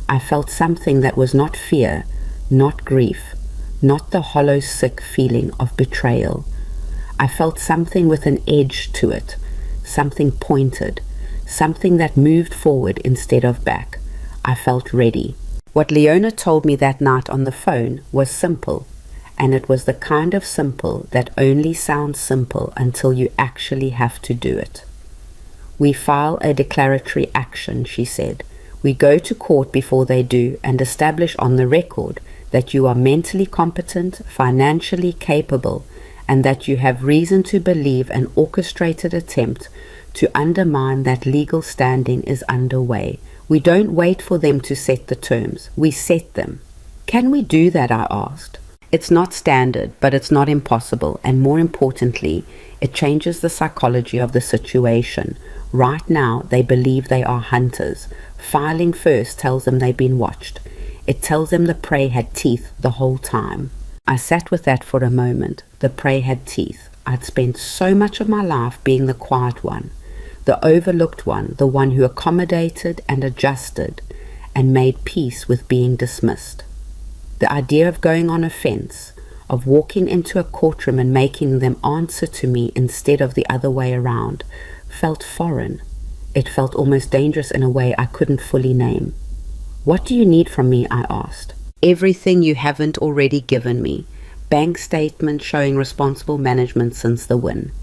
I felt something that was not fear, not grief, not the hollow, sick feeling of betrayal. I felt something with an edge to it, something pointed, something that moved forward instead of back. I felt ready. What Leona told me that night on the phone was simple, and it was the kind of simple that only sounds simple until you actually have to do it. We file a declaratory action, she said. We go to court before they do and establish on the record that you are mentally competent, financially capable, and that you have reason to believe an orchestrated attempt to undermine that legal standing is underway. We don't wait for them to set the terms. We set them. Can we do that? I asked. It's not standard, but it's not impossible, and more importantly, it changes the psychology of the situation. Right now, they believe they are hunters. Filing first tells them they've been watched. It tells them the prey had teeth the whole time. I sat with that for a moment. The prey had teeth. I'd spent so much of my life being the quiet one, the overlooked one, the one who accommodated and adjusted and made peace with being dismissed. The idea of going on a fence, of walking into a courtroom and making them answer to me instead of the other way around, felt foreign. It felt almost dangerous in a way I couldn't fully name. What do you need from me? I asked. Everything you haven't already given me. Bank statement showing responsible management since the win.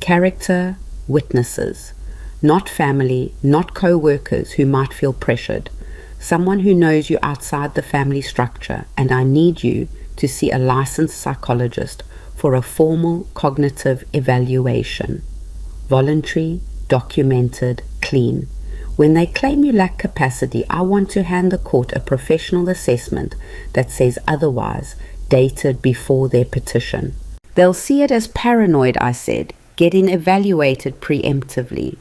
Character, witnesses. Not family, not co-workers who might feel pressured. Someone who knows you outside the family structure, and I need you to see a licensed psychologist for a formal cognitive evaluation. Voluntary, documented, clean. When they claim you lack capacity, I want to hand the court a professional assessment that says otherwise, dated before their petition. They'll see it as paranoid, I said, getting evaluated preemptively.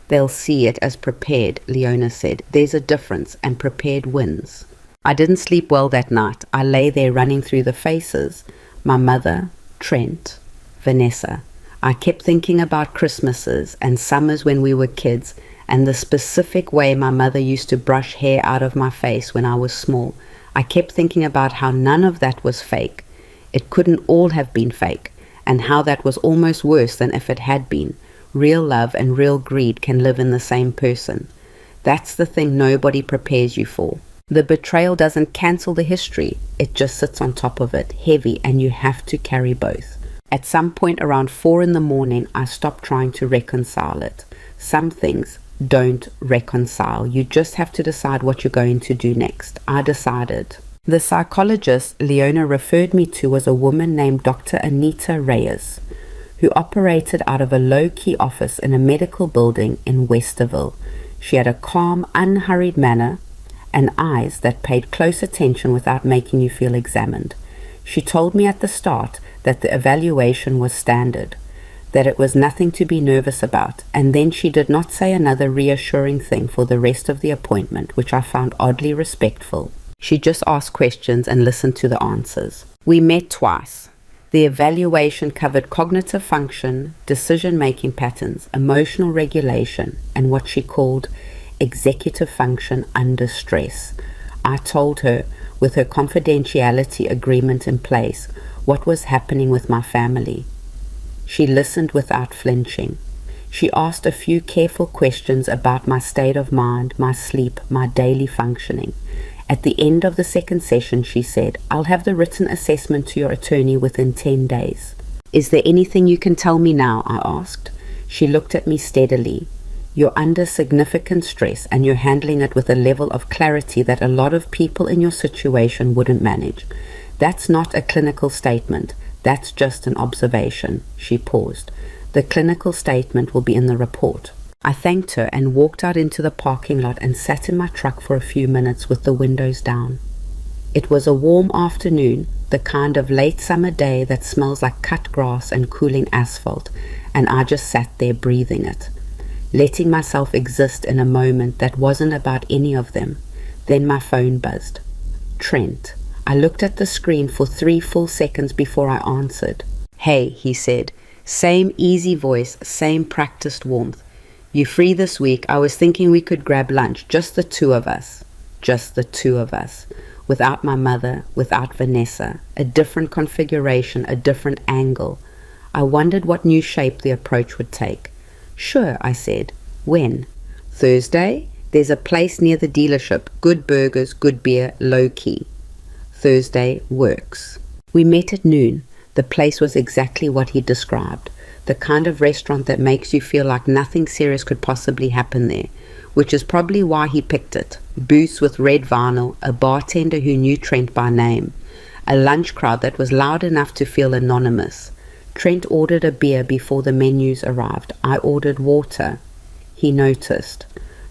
They'll see it as prepared, Leona said. There's a difference, and prepared wins. I didn't sleep well that night. I lay there running through the faces. My mother, Trent, Vanessa. I kept thinking about Christmases and summers when we were kids, and the specific way my mother used to brush hair out of my face when I was small. I kept thinking about how none of that was fake. It couldn't all have been fake, and how that was almost worse than if it had been. Real love and real greed can live in the same person. That's the thing nobody prepares you for. The betrayal doesn't cancel the history. It just sits on top of it, heavy, and you have to carry both. At some point around 4 a.m, I stopped trying to reconcile it. Some things don't reconcile. You just have to decide what you're going to do next. I decided. The psychologist Leona referred me to was a woman named Dr. Anita Reyes, who operated out of a low-key office in a medical building in Westerville. She had a calm, unhurried manner and eyes that paid close attention without making you feel examined. She told me at the start that the evaluation was standard, that it was nothing to be nervous about, and then she did not say another reassuring thing for the rest of the appointment, which I found oddly respectful. She just asked questions and listened to the answers. We met twice. The evaluation covered cognitive function, decision-making patterns, emotional regulation, and what she called executive function under stress. I told her, with her confidentiality agreement in place, what was happening with my family. She listened without flinching. She asked a few careful questions about my state of mind, my sleep, my daily functioning. At the end of the second session, she said, I'll have the written assessment to your attorney within 10 days. Is there anything you can tell me now? I asked. She looked at me steadily. You're under significant stress and you're handling it with a level of clarity that a lot of people in your situation wouldn't manage. That's not a clinical statement. That's just an observation. She paused. The clinical statement will be in the report. I thanked her and walked out into the parking lot and sat in my truck for a few minutes with the windows down. It was a warm afternoon, the kind of late summer day that smells like cut grass and cooling asphalt, and I just sat there breathing it, letting myself exist in a moment that wasn't about any of them. Then my phone buzzed. Trent. I looked at the screen for 3 full seconds before I answered. Hey, he said. Same easy voice, same practiced warmth. You free this week? I was thinking we could grab lunch, just the two of us. Just the two of us. Without my mother, without Vanessa. A different configuration, a different angle. I wondered what new shape the approach would take. Sure, I said. When? Thursday? There's a place near the dealership. Good burgers, good beer, low key. Thursday works. We met at noon. The place was exactly what he described. The kind of restaurant that makes you feel like nothing serious could possibly happen there, which is probably why he picked it. Booths with red vinyl, a bartender who knew Trent by name, a lunch crowd that was loud enough to feel anonymous. Trent ordered a beer before the menus arrived. I ordered water. He noticed.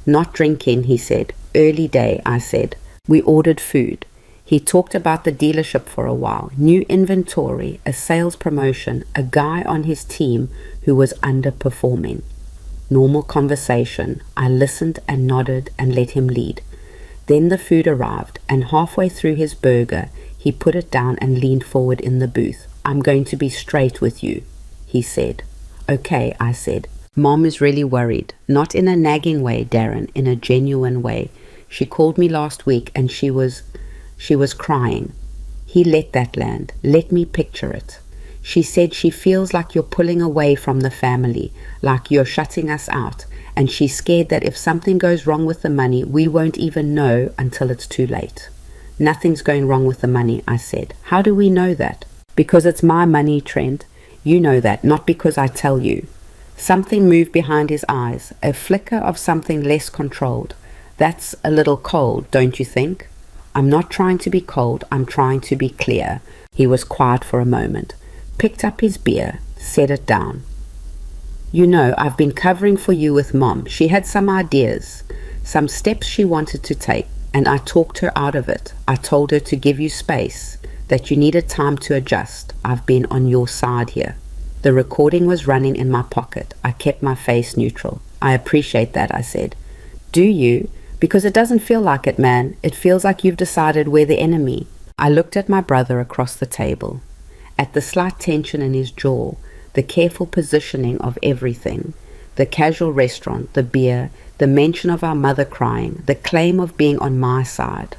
Not drinking, he said. Early day, I said. We ordered food. He talked about the dealership for a while. New inventory, a sales promotion, a guy on his team who was underperforming. Normal conversation. I listened and nodded and let him lead. Then the food arrived, and halfway through his burger, he put it down and leaned forward in the booth. I'm going to be straight with you, he said. Okay, I said. Mom is really worried. Not in a nagging way, Darren, in a genuine way. She called me last week and she was crying. He let that land. Let me picture it. She said she feels like you're pulling away from the family, like you're shutting us out, and she's scared that if something goes wrong with the money, we won't even know until it's too late. Nothing's going wrong with the money, I said. How do we know that? Because it's my money, Trent. You know that, not because I tell you. Something moved behind his eyes, a flicker of something less controlled. That's a little cold, don't you think? I'm not trying to be cold, I'm trying to be clear. He was quiet for a moment, picked up his beer, set it down. You know, I've been covering for you with Mom. She had some ideas, some steps she wanted to take, and I talked her out of it. I told her to give you space, that you needed time to adjust. I've been on your side here. The recording was running in my pocket. I kept my face neutral. I appreciate that, I said. Do you? Because it doesn't feel like it, man. It feels like you've decided we're the enemy. I looked at my brother across the table, at the slight tension in his jaw, the careful positioning of everything, the casual restaurant, the beer, the mention of our mother crying, the claim of being on my side.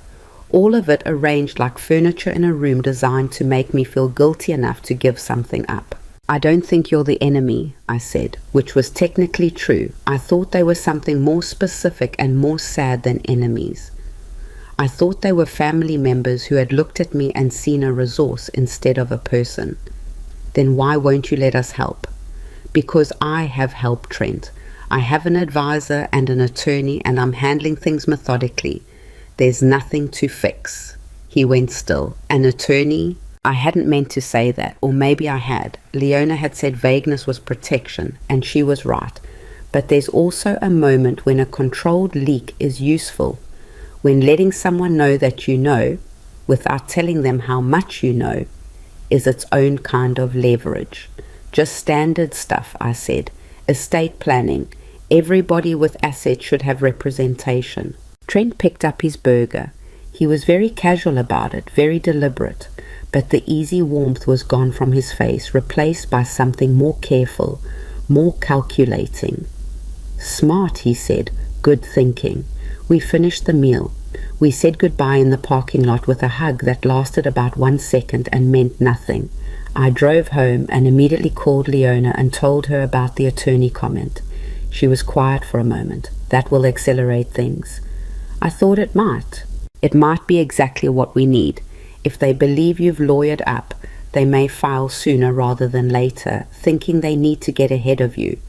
All of it arranged like furniture in a room designed to make me feel guilty enough to give something up. I don't think you're the enemy, I said, which was technically true. I thought they were something more specific and more sad than enemies. I thought they were family members who had looked at me and seen a resource instead of a person. Then why won't you let us help? Because I have helped Trent. I have an advisor and an attorney, and I'm handling things methodically. There's nothing to fix. He went still. An attorney? I hadn't meant to say that, or maybe I had. Leona had said vagueness was protection, and she was right. But there's also a moment when a controlled leak is useful, when letting someone know that you know, without telling them how much you know, is its own kind of leverage. Just standard stuff, I said. Estate planning. Everybody with assets should have representation. Trent picked up his burger. He was very casual about it, very deliberate. But the easy warmth was gone from his face, replaced by something more careful, more calculating. Smart, he said. Good thinking. We finished the meal. We said goodbye in the parking lot with a hug that lasted about 1 second and meant nothing. I drove home and immediately called Leona and told her about the attorney comment. She was quiet for a moment. That will accelerate things. I thought it might. It might be exactly what we need. If they believe you've lawyered up, they may file sooner rather than later, thinking they need to get ahead of you.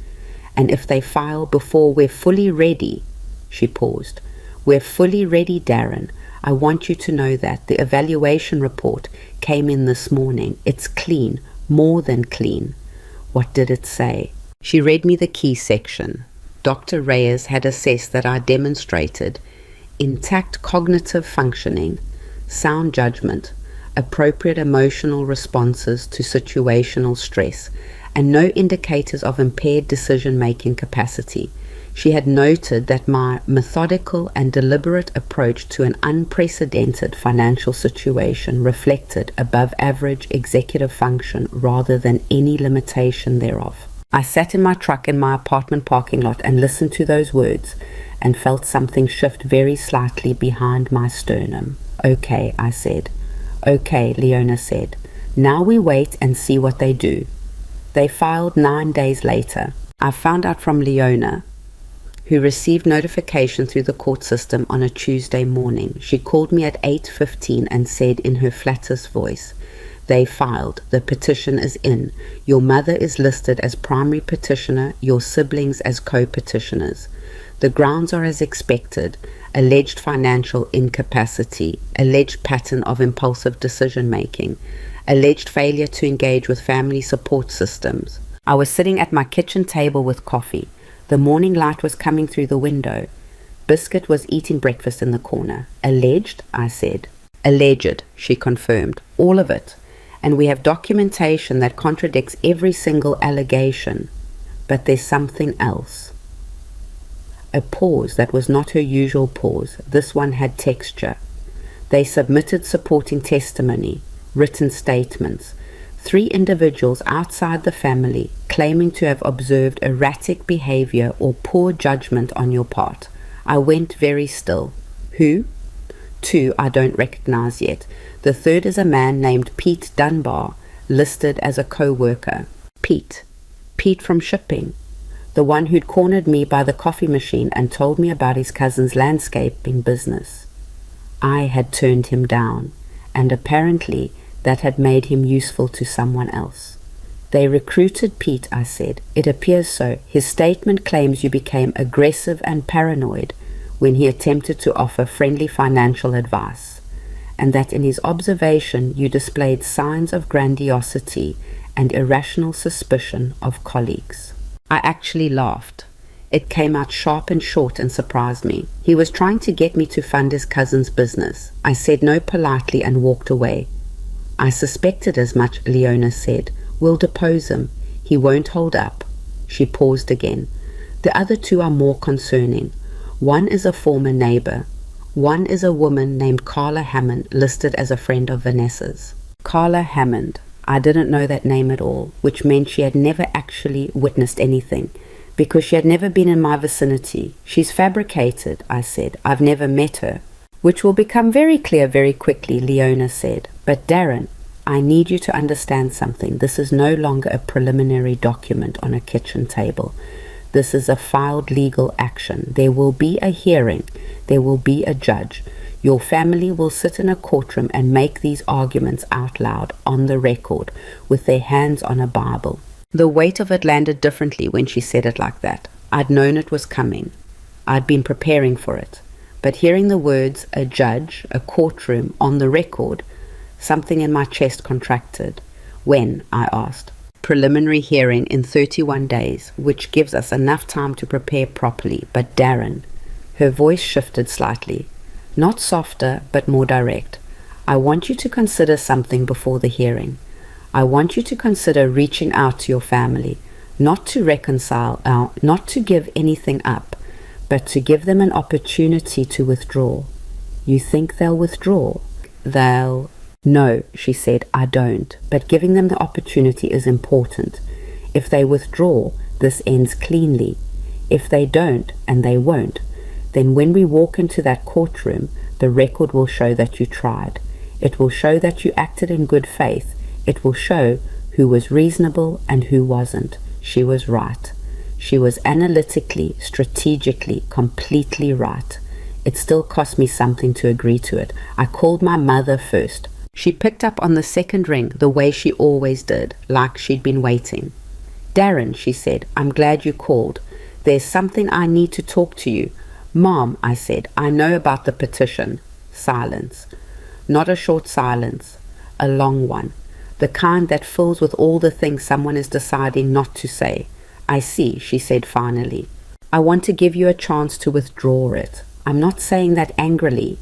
And if they file before we're fully ready, she paused. We're fully ready, Darren. I want you to know that. The evaluation report came in this morning. It's clean, more than clean. What did it say? She read me the key section. Dr. Reyes had assessed that I demonstrated intact cognitive functioning, sound judgment, appropriate emotional responses to situational stress, and no indicators of impaired decision-making capacity. She had noted that my methodical and deliberate approach to an unprecedented financial situation reflected above-average executive function rather than any limitation thereof. I sat in my truck in my apartment parking lot and listened to those words and felt something shift very slightly behind my sternum. Okay, I said. Okay, Leona said. Now we wait and see what they do. They filed 9 days later. I found out from Leona, who received notification through the court system on a Tuesday morning. She called me at 8:15 and said in her flattest voice, They filed. The petition is in. Your mother is listed as primary petitioner, your siblings as co-petitioners. The grounds are as expected: alleged financial incapacity, alleged pattern of impulsive decision-making, alleged failure to engage with family support systems. I was sitting at my kitchen table with coffee. The morning light was coming through the window. Biscuit was eating breakfast in the corner. Alleged, I said. Alleged, she confirmed. All of it. And we have documentation that contradicts every single allegation. But there's something else. A pause that was not her usual pause. This one had texture. They submitted supporting testimony, written statements. 3 individuals outside the family claiming to have observed erratic behavior or poor judgment on your part. I went very still. Who? 2 I don't recognize yet. The third is a man named Pete Dunbar, listed as a co-worker. Pete from shipping. The one who'd cornered me by the coffee machine and told me about his cousin's landscaping business. I had turned him down, and apparently that had made him useful to someone else. They recruited Pete, I said. It appears so. His statement claims you became aggressive and paranoid when he attempted to offer friendly financial advice, and that in his observation you displayed signs of grandiosity and irrational suspicion of colleagues. I actually laughed. It came out sharp and short and surprised me. He was trying to get me to fund his cousin's business. I said no politely and walked away. I suspected as much, Leona said. We'll depose him. He won't hold up. She paused again. The other 2 are more concerning. One is a former neighbor. One is a woman named Carla Hammond, listed as a friend of Vanessa's. Carla Hammond. I didn't know that name at all, which meant she had never actually witnessed anything, because she had never been in my vicinity. She's fabricated, I said. I've never met her. Which will become very clear very quickly, Leona said. But Darren, I need you to understand something. This is no longer a preliminary document on a kitchen table. This is a filed legal action. There will be a hearing. There will be a judge. Your family will sit in a courtroom and make these arguments out loud, on the record, with their hands on a Bible. The weight of it landed differently when she said it like that. I'd known it was coming. I'd been preparing for it. But hearing the words, a judge, a courtroom, on the record, something in my chest contracted. When? I asked. Preliminary hearing in 31 days, which gives us enough time to prepare properly. But Darren, her voice shifted slightly. Not softer, but more direct. I want you to consider something before the hearing. I want you to consider reaching out to your family, not to reconcile, not to give anything up, but to give them an opportunity to withdraw. You think they'll withdraw? No, she said, I don't. But giving them the opportunity is important. If they withdraw, this ends cleanly. If they don't, and they won't, then when we walk into that courtroom, the record will show that you tried. It will show that you acted in good faith. It will show who was reasonable and who wasn't. She was right. She was analytically, strategically, completely right. It still cost me something to agree to it. I called my mother first. She picked up on the second ring the way she always did, like she'd been waiting. Darren, she said, I'm glad you called. There's something I need to talk to you. Mom, I said, I know about the petition. Silence. Not a short silence, a long one. The kind that fills with all the things someone is deciding not to say. I see, she said finally. I want to give you a chance to withdraw it. I'm not saying that angrily.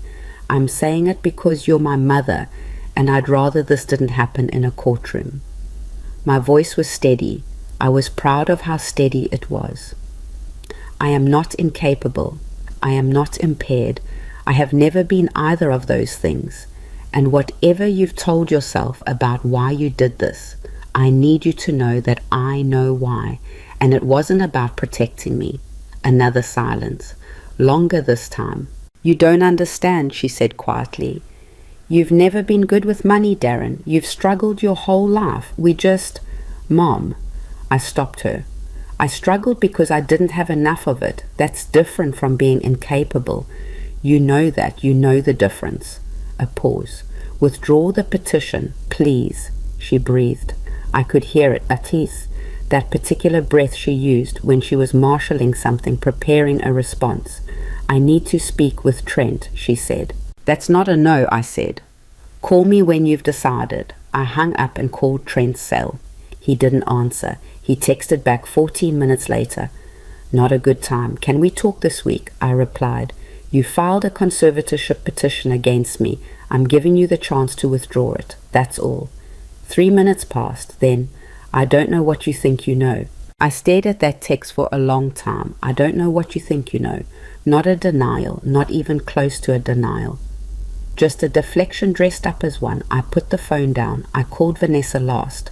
I'm saying it because you're my mother, and I'd rather this didn't happen in a courtroom. My voice was steady. I was proud of how steady it was. I am not incapable. I am not impaired. I have never been either of those things. And whatever you've told yourself about why you did this, I need you to know that I know why. And it wasn't about protecting me. Another silence. Longer this time. You don't understand, she said quietly. You've never been good with money, Darren. You've struggled your whole life. Mom. I stopped her. I struggled because I didn't have enough of it. That's different from being incapable. You know that. You know the difference. A pause. Withdraw the petition, please. she breathed. I could hear it, Atis, that particular breath she used when she was marshalling something, preparing a response. I need to speak with Trent, she said. That's not a no, I said. Call me when you've decided. I hung up and called Trent's cell. He didn't answer. He texted back 14 minutes later. Not a good time. Can we talk this week? I replied. You filed a conservatorship petition against me. I'm giving you the chance to withdraw it. That's all. 3 minutes passed. Then, I don't know what you think you know. I stared at that text for a long time. I don't know what you think you know. Not a denial, not even close to a denial. Just a deflection dressed up as one. I put the phone down. I called Vanessa last.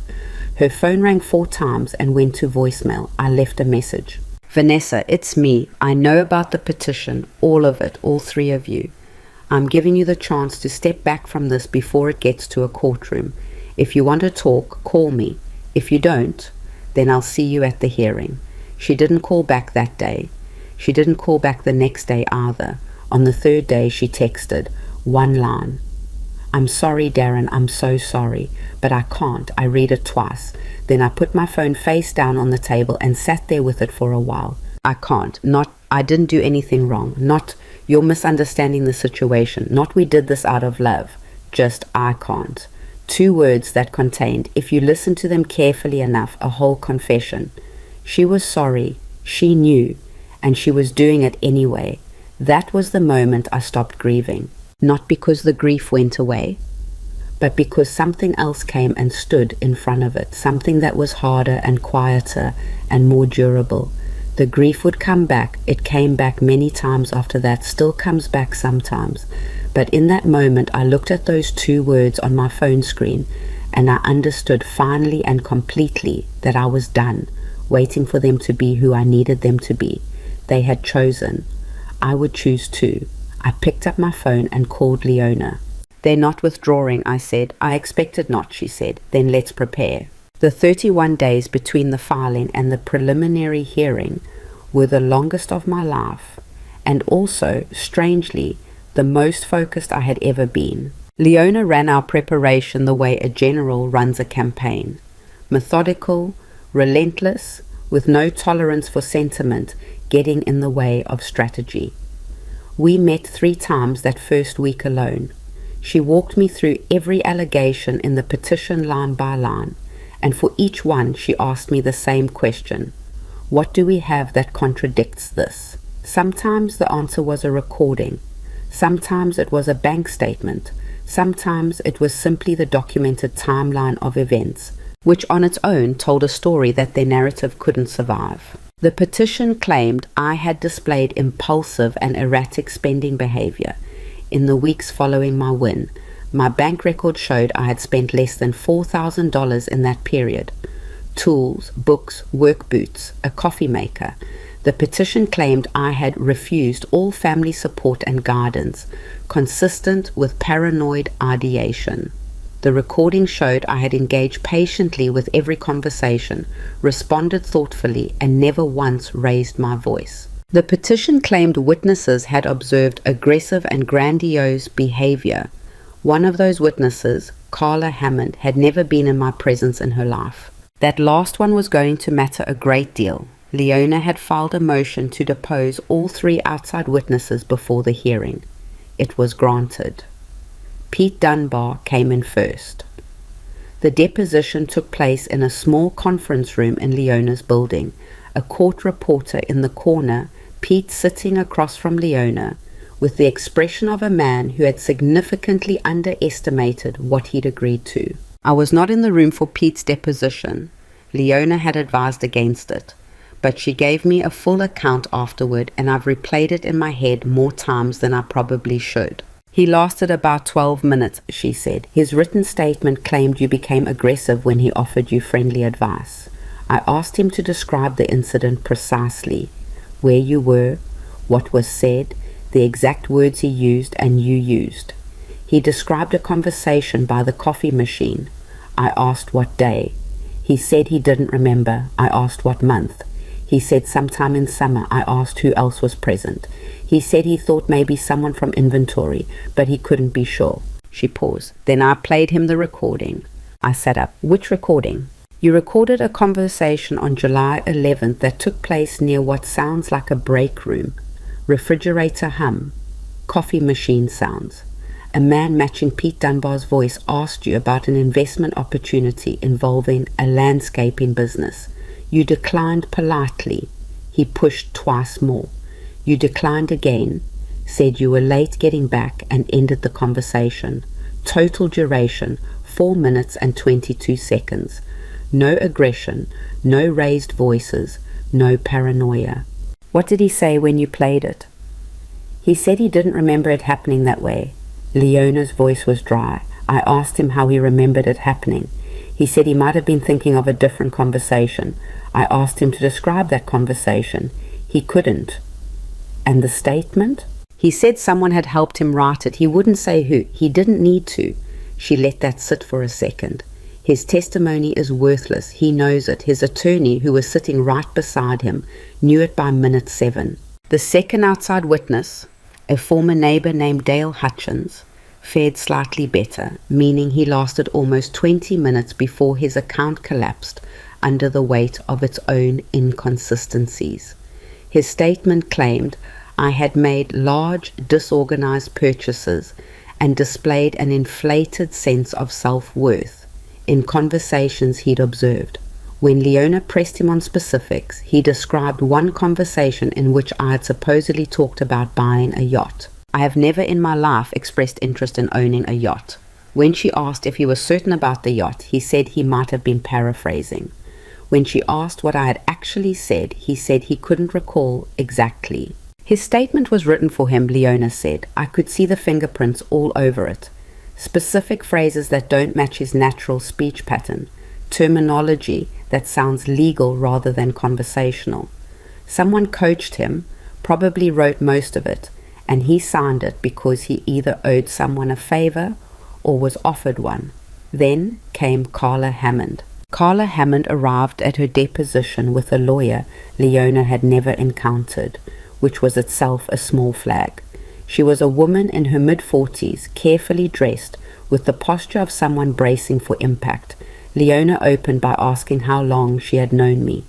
Her phone rang 4 times and went to voicemail. I left a message. Vanessa, it's me. I know about the petition, all of it, all 3 of you. I'm giving you the chance to step back from this before it gets to a courtroom. If you want to talk, call me. If you don't, then I'll see you at the hearing. She didn't call back that day. She didn't call back the next day either. On the 3rd day, she texted, 1 line. I'm sorry, Darren, I'm so sorry, but I can't. I read it twice. Then I put my phone face down on the table and sat there with it for a while. I can't. Not, I didn't do anything wrong. Not, you're misunderstanding the situation. Not, we did this out of love. Just, I can't. 2 words that contained, if you listen to them carefully enough, a whole confession. She was sorry. She knew. And she was doing it anyway. That was the moment I stopped grieving. Not because the grief went away, but because something else came and stood in front of it, something that was harder and quieter and more durable. The grief would come back. It came back many times after that, still comes back sometimes. But in that moment, I looked at those 2 words on my phone screen, and I understood finally and completely that I was done, waiting for them to be who I needed them to be. They had chosen. I would choose too. I picked up my phone and called Leona. They're not withdrawing, I said. I expected not, she said. Then let's prepare. The 31 days between the filing and the preliminary hearing were the longest of my life, and also, strangely, the most focused I had ever been. Leona ran our preparation the way a general runs a campaign. Methodical, relentless, with no tolerance for sentiment getting in the way of strategy. We met 3 times that first week alone. She walked me through every allegation in the petition line by line, and for each one she asked me the same question. What do we have that contradicts this? Sometimes the answer was a recording. Sometimes it was a bank statement. Sometimes it was simply the documented timeline of events, which on its own told a story that their narrative couldn't survive. The petition claimed I had displayed impulsive and erratic spending behavior. In the weeks following my win, my bank record showed I had spent less than $4,000 in that period. Tools, books, work boots, a coffee maker. The petition claimed I had refused all family support and guidance, consistent with paranoid ideation. The recording showed I had engaged patiently with every conversation, responded thoughtfully, and never once raised my voice. The petition claimed witnesses had observed aggressive and grandiose behavior. One of those witnesses, Carla Hammond, had never been in my presence in her life. That last one was going to matter a great deal. Leona had filed a motion to depose all 3 outside witnesses before the hearing. It was granted. Pete Dunbar came in first. The deposition took place in a small conference room in Leona's building, a court reporter in the corner, Pete sitting across from Leona, with the expression of a man who had significantly underestimated what he'd agreed to. I was not in the room for Pete's deposition. Leona had advised against it, but she gave me a full account afterward, and I've replayed it in my head more times than I probably should. He lasted about 12 minutes, she said. His written statement claimed you became aggressive when he offered you friendly advice. I asked him to describe the incident precisely, where you were, what was said, the exact words he used and you used. He described a conversation by the coffee machine. I asked what day. He said he didn't remember. I asked what month. He said sometime in summer. I asked who else was present. He said he thought maybe someone from inventory, but he couldn't be sure. She paused. Then I played him the recording. I sat up. Which recording? You recorded a conversation on July 11th that took place near what sounds like a break room. Refrigerator hum. Coffee machine sounds. A man matching Pete Dunbar's voice asked you about an investment opportunity involving a landscaping business. You declined politely. He pushed twice more. You declined again, said you were late getting back, and ended the conversation. Total duration, 4 minutes and 22 seconds. No aggression, no raised voices, no paranoia. What did he say when you played it? He said he didn't remember it happening that way. Leona's voice was dry. I asked him how he remembered it happening. He said he might have been thinking of a different conversation. I asked him to describe that conversation. He couldn't. And the statement? He said someone had helped him write it. He wouldn't say who. He didn't need to. She let that sit for a second. His testimony is worthless. He knows it. His attorney, who was sitting right beside him, knew it by minute 7. The second outside witness, a former neighbor named Dale Hutchins, fared slightly better, meaning he lasted almost 20 minutes before his account collapsed under the weight of its own inconsistencies. His statement claimed, I had made large, disorganized purchases and displayed an inflated sense of self-worth in conversations he'd observed. When Leona pressed him on specifics, he described one conversation in which I had supposedly talked about buying a yacht. I have never in my life expressed interest in owning a yacht. When she asked if he was certain about the yacht, he said he might have been paraphrasing. When she asked what I had actually said, he said he couldn't recall exactly. His statement was written for him, Leona said. I could see the fingerprints all over it. Specific phrases that don't match his natural speech pattern. Terminology that sounds legal rather than conversational. Someone coached him, probably wrote most of it, and he signed it because he either owed someone a favor or was offered one. Then came Carla Hammond. Carla Hammond arrived at her deposition with a lawyer Leona had never encountered, which was itself a small flag. She was a woman in her mid-40s, carefully dressed, with the posture of someone bracing for impact. Leona opened by asking how long she had known me.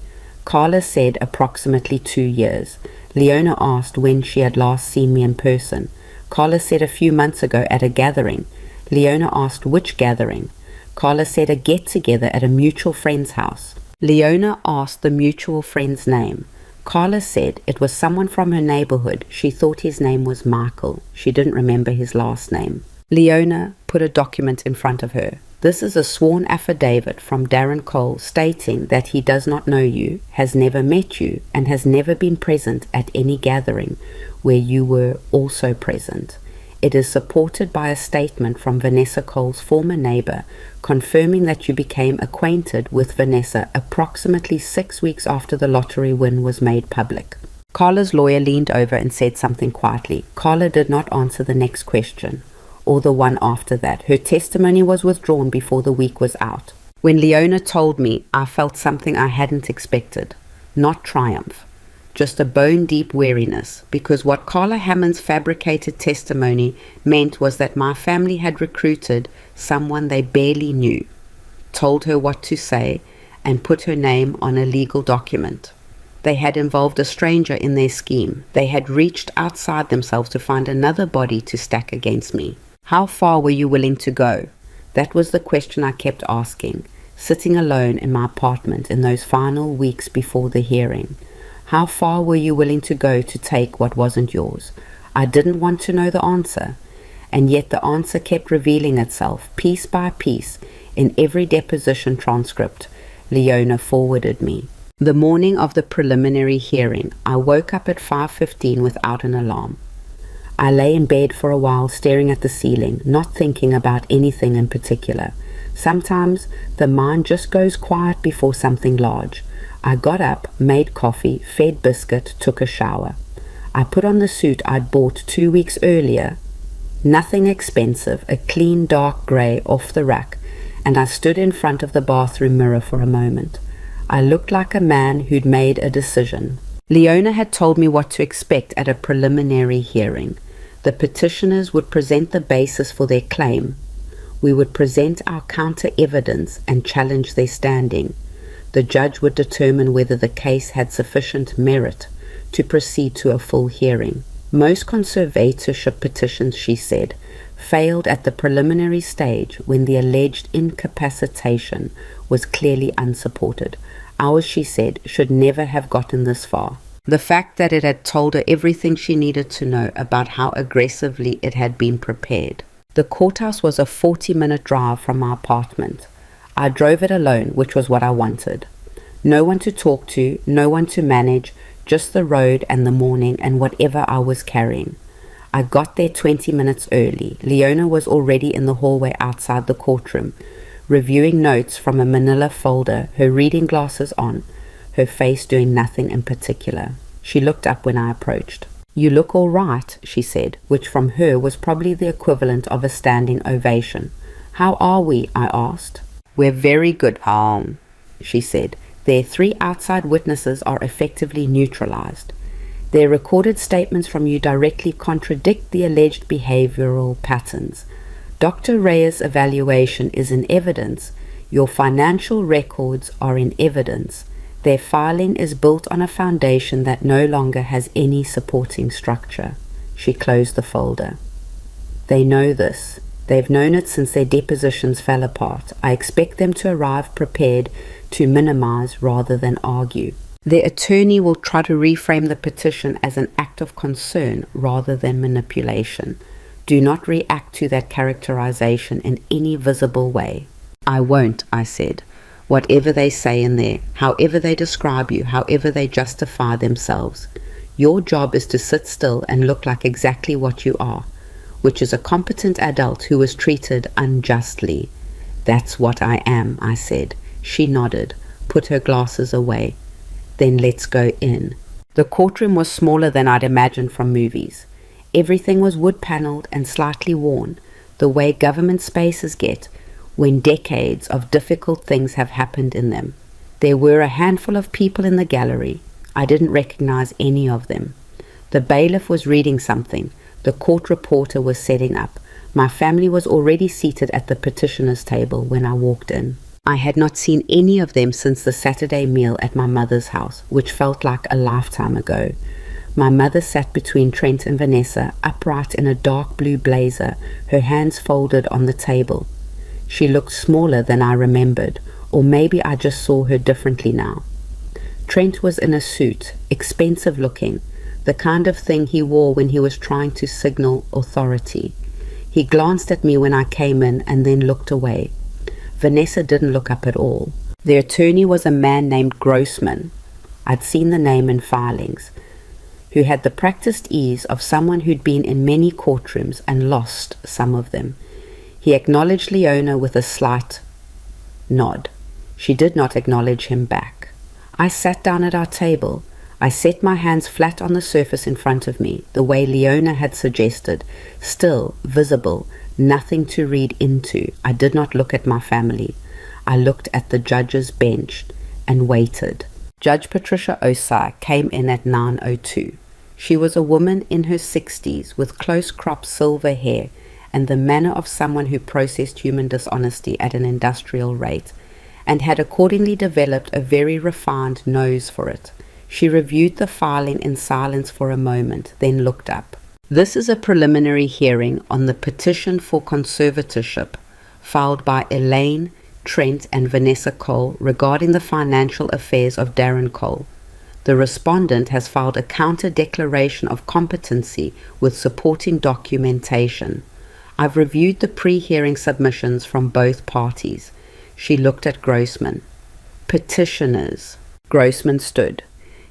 Carla said approximately 2 years. Leona asked when she had last seen me in person. Carla said a few months ago at a gathering. Leona asked which gathering. Carla said a get-together at a mutual friend's house. Leona asked the mutual friend's name. Carla said it was someone from her neighborhood. She thought his name was Michael. She didn't remember his last name. Leona put a document in front of her. This is a sworn affidavit from Darren Cole stating that he does not know you, has never met you, and has never been present at any gathering where you were also present. It is supported by a statement from Vanessa Cole's former neighbor confirming that you became acquainted with Vanessa approximately 6 weeks after the lottery win was made public. Carla's lawyer leaned over and said something quietly. Carla did not answer the next question, or the one after that. Her testimony was withdrawn before the week was out. When Leona told me, I felt something I hadn't expected. Not triumph, just a bone-deep weariness, because what Carla Hammond's fabricated testimony meant was that my family had recruited someone they barely knew, told her what to say, and put her name on a legal document. They had involved a stranger in their scheme. They had reached outside themselves to find another body to stack against me. How far were you willing to go? That was the question I kept asking, sitting alone in my apartment in those final weeks before the hearing. How far were you willing to go to take what wasn't yours? I didn't want to know the answer, and yet the answer kept revealing itself, piece by piece, in every deposition transcript Leona forwarded me. The morning of the preliminary hearing, I woke up at 5:15 without an alarm. I lay in bed for a while staring at the ceiling, not thinking about anything in particular. Sometimes the mind just goes quiet before something large. I got up, made coffee, fed biscuit, took a shower. I put on the suit I'd bought 2 weeks earlier. Nothing expensive, a clean dark grey off the rack, and I stood in front of the bathroom mirror for a moment. I looked like a man who'd made a decision. Leona had told me what to expect at a preliminary hearing. The petitioners would present the basis for their claim. We would present our counter evidence and challenge their standing. The judge would determine whether the case had sufficient merit to proceed to a full hearing. Most conservatorship petitions, she said, failed at the preliminary stage when the alleged incapacitation was clearly unsupported. Ours, she said, should never have gotten this far. The fact that it had told her everything she needed to know about how aggressively it had been prepared. The courthouse was a 40-minute drive from my apartment. I drove it alone, which was what I wanted. No one to talk to, no one to manage, just the road and the morning and whatever I was carrying. I got there 20 minutes early. Leona was already in the hallway outside the courtroom, reviewing notes from a manila folder, her reading glasses on, her face doing nothing in particular. She looked up when I approached. "You look all right," she said, which from her was probably the equivalent of a standing ovation. "How are we?" I asked. "We're very good, she said. "Their 3 outside witnesses are effectively neutralized. Their recorded statements from you directly contradict the alleged behavioral patterns. Dr. Reyes' evaluation is in evidence. Your financial records are in evidence. Their filing is built on a foundation that no longer has any supporting structure." She closed the folder. "They know this. They've known it since their depositions fell apart. I expect them to arrive prepared to minimize rather than argue. Their attorney will try to reframe the petition as an act of concern rather than manipulation. Do not react to that characterization in any visible way." "I won't," I said. "Whatever they say in there, however they describe you, however they justify themselves, your job is to sit still and look like exactly what you are, which is a competent adult who was treated unjustly." "That's what I am," I said. She nodded, put her glasses away. "Then let's go in." The courtroom was smaller than I'd imagined from movies. Everything was wood-paneled and slightly worn, the way government spaces get when decades of difficult things have happened in them. There were a handful of people in the gallery. I didn't recognize any of them. The bailiff was reading something. The court reporter was setting up. My family was already seated at the petitioner's table when I walked in. I had not seen any of them since the Saturday meal at my mother's house, which felt like a lifetime ago. My mother sat between Trent and Vanessa, upright in a dark blue blazer, her hands folded on the table. She looked smaller than I remembered, or maybe I just saw her differently now. Trent was in a suit, expensive looking, the kind of thing he wore when he was trying to signal authority. He glanced at me when I came in and then looked away. Vanessa didn't look up at all. The attorney was a man named Grossman. I'd seen the name in filings, who had the practiced ease of someone who'd been in many courtrooms and lost some of them. He acknowledged Leona with a slight nod. She did not acknowledge him back. I sat down at our table. I set my hands flat on the surface in front of me, the way Leona had suggested, still, visible, nothing to read into. I did not look at my family. I looked at the judge's bench and waited. Judge Patricia Osai came in at 9:02. She was a woman in her 60s with close-cropped silver hair and the manner of someone who processed human dishonesty at an industrial rate and had accordingly developed a very refined nose for it. She reviewed the filing in silence for a moment, then looked up. "This is a preliminary hearing on the petition for conservatorship filed by Elaine, Trent and Vanessa Cole regarding the financial affairs of Darren Cole. The respondent has filed a counter-declaration of competency with supporting documentation. I've reviewed the pre-hearing submissions from both parties." She looked at Grossman. "Petitioners." Grossman stood.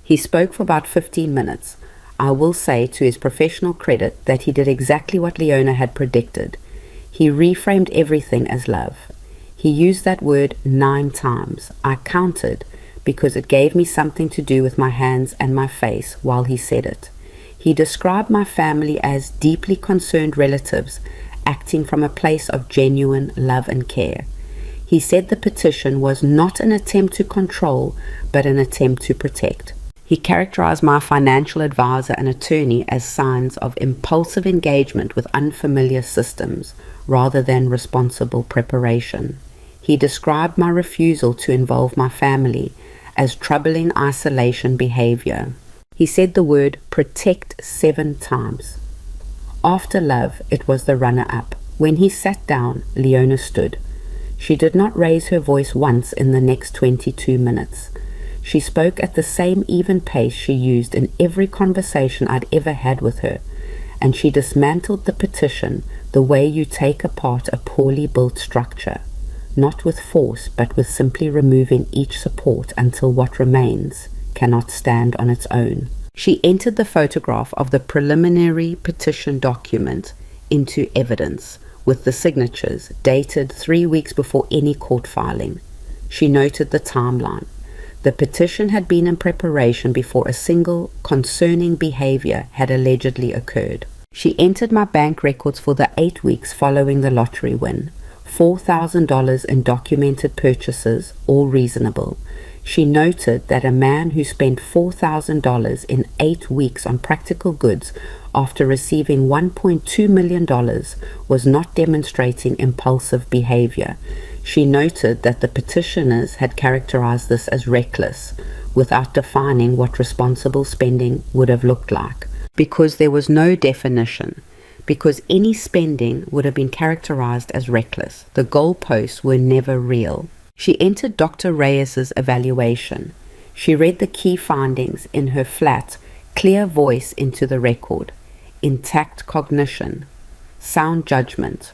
He spoke for about 15 minutes. I will say to his professional credit that he did exactly what Leona had predicted. He reframed everything as love. He used that word 9 times. I counted because it gave me something to do with my hands and my face while he said it. He described my family as deeply concerned relatives acting from a place of genuine love and care. He said the petition was not an attempt to control, but an attempt to protect. He characterized my financial advisor and attorney as signs of impulsive engagement with unfamiliar systems rather than responsible preparation. He described my refusal to involve my family as troubling isolation behavior. He said the word protect 7 times. After love, it was the runner-up. When he sat down, Leona stood. She did not raise her voice once in the next 22 minutes. She spoke at the same even pace she used in every conversation I'd ever had with her, and she dismantled the petition the way you take apart a poorly built structure, not with force but with simply removing each support until what remains cannot stand on its own. She entered the photograph of the preliminary petition document into evidence with the signatures dated 3 weeks before any court filing. She noted the timeline. The petition had been in preparation before a single concerning behavior had allegedly occurred. She entered my bank records for the 8 weeks following the lottery win. $4,000 in documented purchases, all reasonable. She noted that a man who spent $4,000 in 8 weeks on practical goods after receiving $1.2 million was not demonstrating impulsive behavior. She noted that the petitioners had characterized this as reckless, without defining what responsible spending would have looked like, because there was no definition, because any spending would have been characterized as reckless. The goalposts were never real. She entered Dr. Reyes's evaluation. She read the key findings in her flat, clear voice into the record. Intact cognition, sound judgment,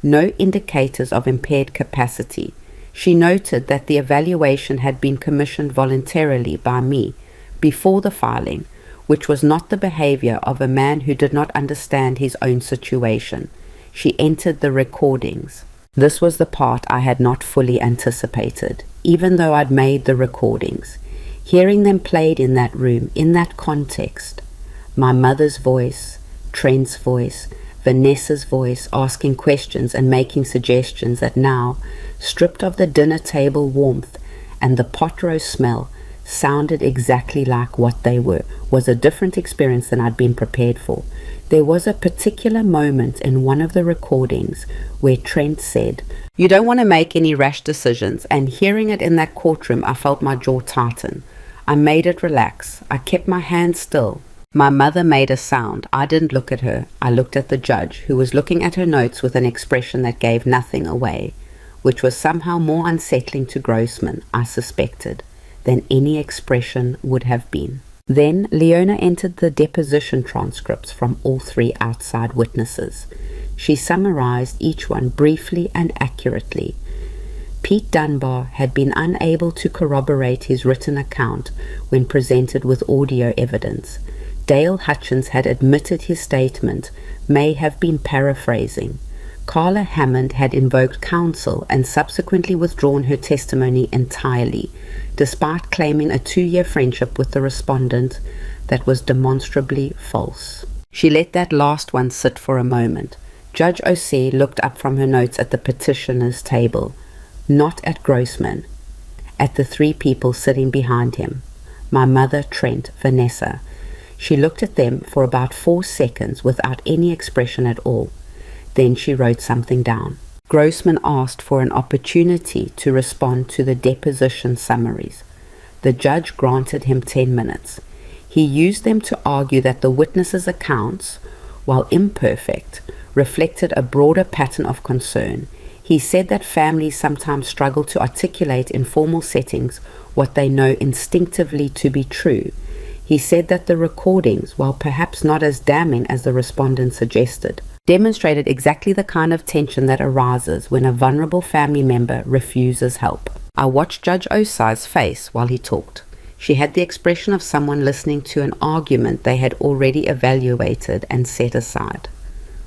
no indicators of impaired capacity. She noted that the evaluation had been commissioned voluntarily by me before the filing, which was not the behavior of a man who did not understand his own situation. She entered the recordings. This was the part I had not fully anticipated, even though I'd made the recordings. Hearing them played in that room, in that context, my mother's voice, Trent's voice, Vanessa's voice, asking questions and making suggestions that now, stripped of the dinner table warmth and the pot roast smell, sounded exactly like what they were, was a different experience than I'd been prepared for. There was a particular moment in one of the recordings where Trent said, "You don't want to make any rash decisions," and hearing it in that courtroom, I felt my jaw tighten. I made it relax. I kept my hands still. My mother made a sound. I didn't look at her. I looked at the judge, who was looking at her notes with an expression that gave nothing away, which was somehow more unsettling to Grossman, I suspected, than any expression would have been. Then Leona entered the deposition transcripts from all 3 outside witnesses. She summarized each one briefly and accurately. Pete Dunbar had been unable to corroborate his written account when presented with audio evidence. Dale Hutchins had admitted his statement may have been paraphrasing. Carla Hammond had invoked counsel and subsequently withdrawn her testimony entirely, despite claiming a 2-year friendship with the respondent that was demonstrably false. She let that last one sit for a moment. Judge Osei looked up from her notes at the petitioner's table, not at Grossman, at the 3 people sitting behind him. My mother, Trent, Vanessa. She looked at them for about 4 seconds without any expression at all. Then she wrote something down. Grossman asked for an opportunity to respond to the deposition summaries. The judge granted him 10 minutes. He used them to argue that the witnesses' accounts, while imperfect, reflected a broader pattern of concern. He said that families sometimes struggle to articulate in formal settings what they know instinctively to be true. He said that the recordings, while perhaps not as damning as the respondent suggested, demonstrated exactly the kind of tension that arises when a vulnerable family member refuses help. I watched Judge Osei's face while he talked. She had the expression of someone listening to an argument they had already evaluated and set aside.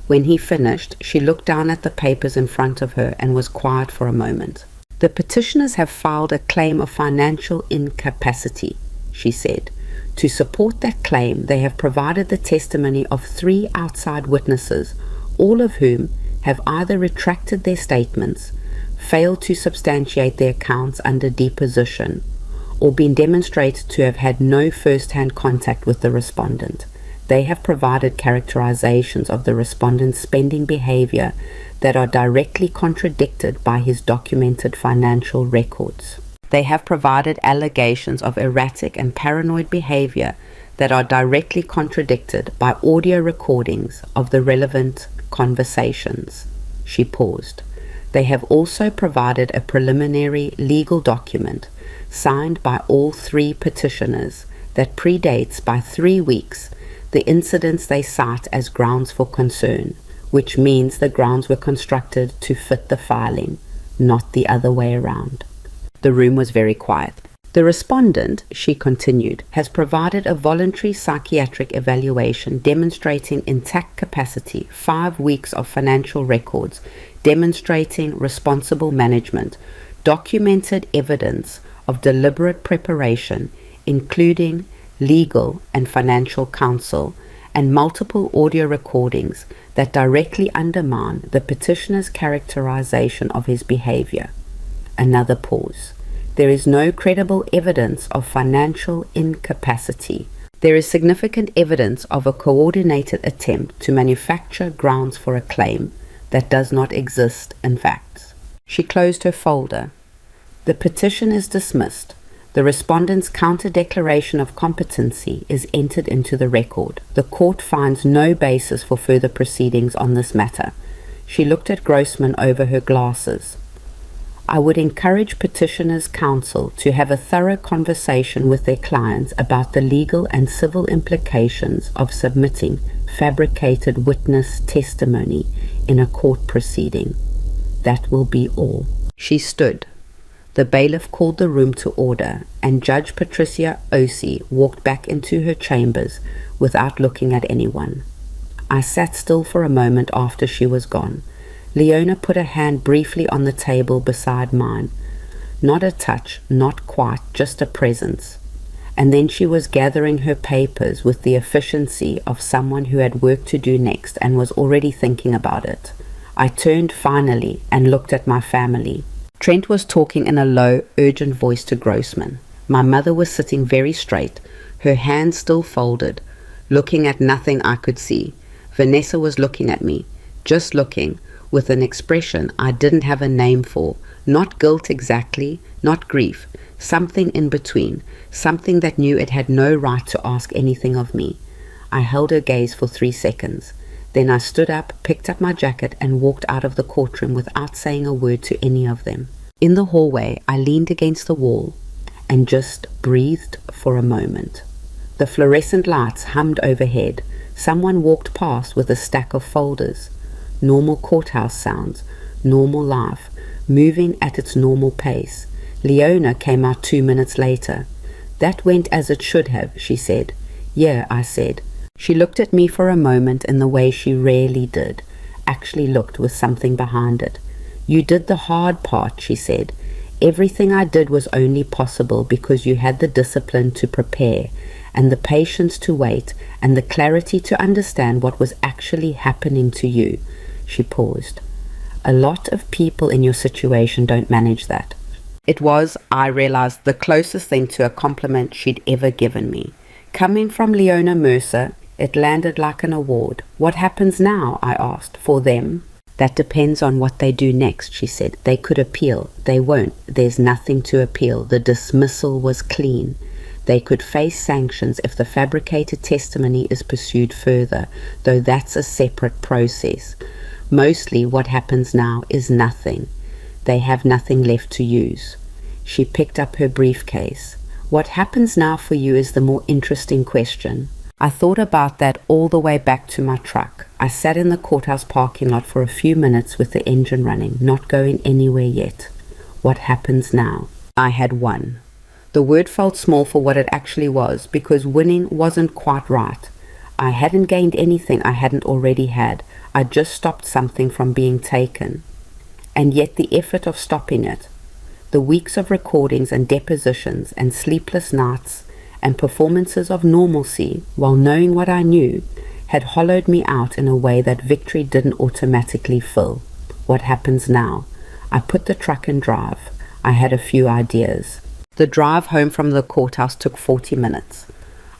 When he finished, she looked down at the papers in front of her and was quiet for a moment. "The petitioners have filed a claim of financial incapacity," she said. To support that claim, they have provided the testimony of 3 outside witnesses, all of whom have either retracted their statements, failed to substantiate their accounts under deposition, or been demonstrated to have had no first-hand contact with the respondent. They have provided characterizations of the respondent's spending behavior that are directly contradicted by his documented financial records. They have provided allegations of erratic and paranoid behavior that are directly contradicted by audio recordings of the relevant conversations. She paused. They have also provided a preliminary legal document signed by all three petitioners that predates by 3 weeks the incidents they cite as grounds for concern, which means the grounds were constructed to fit the filing, not the other way around. The room was very quiet. The respondent, she continued, has provided a voluntary psychiatric evaluation demonstrating intact capacity, 5 weeks of financial records demonstrating responsible management, documented evidence of deliberate preparation, including legal and financial counsel, and multiple audio recordings that directly undermine the petitioner's characterization of his behavior. Another pause. There is no credible evidence of financial incapacity. There is significant evidence of a coordinated attempt to manufacture grounds for a claim that does not exist in fact. She closed her folder. The petition is dismissed. The respondent's counter-declaration of competency is entered into the record. The court finds no basis for further proceedings on this matter. She looked at Grossman over her glasses. I would encourage petitioners' counsel to have a thorough conversation with their clients about the legal and civil implications of submitting fabricated witness testimony in a court proceeding. That will be all. She stood. The bailiff called the room to order, and Judge Patricia Osei walked back into her chambers without looking at anyone. I sat still for a moment after she was gone. Leona put a hand briefly on the table beside mine. Not a touch, not quite, just a presence. And then she was gathering her papers with the efficiency of someone who had work to do next and was already thinking about it. I turned finally and looked at my family. Trent was talking in a low, urgent voice to Grossman. My mother was sitting very straight, her hands still folded, looking at nothing I could see. Vanessa was looking at me, just looking, with an expression I didn't have a name for, not guilt exactly, not grief, something in between, something that knew it had no right to ask anything of me. I held her gaze for 3 seconds. Then I stood up, picked up my jacket, and walked out of the courtroom without saying a word to any of them. In the hallway, I leaned against the wall and just breathed for a moment. The fluorescent lights hummed overhead. Someone walked past with a stack of folders. Normal courthouse sounds, normal life, moving at its normal pace. Leona came out 2 minutes later. That went as it should have, she said. Yeah, I said. She looked at me for a moment in the way she rarely did, actually looked with something behind it. You did the hard part, she said. Everything I did was only possible because you had the discipline to prepare, and the patience to wait, and the clarity to understand what was actually happening to you. She paused. A lot of people in your situation don't manage that. It was, I realized, the closest thing to a compliment she'd ever given me. Coming from Leona Mercer, it landed like an award. What happens now? I asked. For them? That depends on what they do next, she said. They could appeal. They won't. There's nothing to appeal. The dismissal was clean. They could face sanctions if the fabricated testimony is pursued further, though that's a separate process. Mostly what happens now is nothing. They have nothing left to use. She picked up her briefcase. What happens now for you is the more interesting question. I thought about that all the way back to my truck. I sat in the courthouse parking lot for a few minutes with the engine running, not going anywhere yet. What happens now? I had won. The word felt small for what it actually was, because winning wasn't quite right. I hadn't gained anything I hadn't already had. I just stopped something from being taken. And yet the effort of stopping it, the weeks of recordings and depositions and sleepless nights and performances of normalcy while knowing what I knew, had hollowed me out in a way that victory didn't automatically fill. What happens now? I put the truck in drive. I had a few ideas. The drive home from the courthouse took 40 minutes.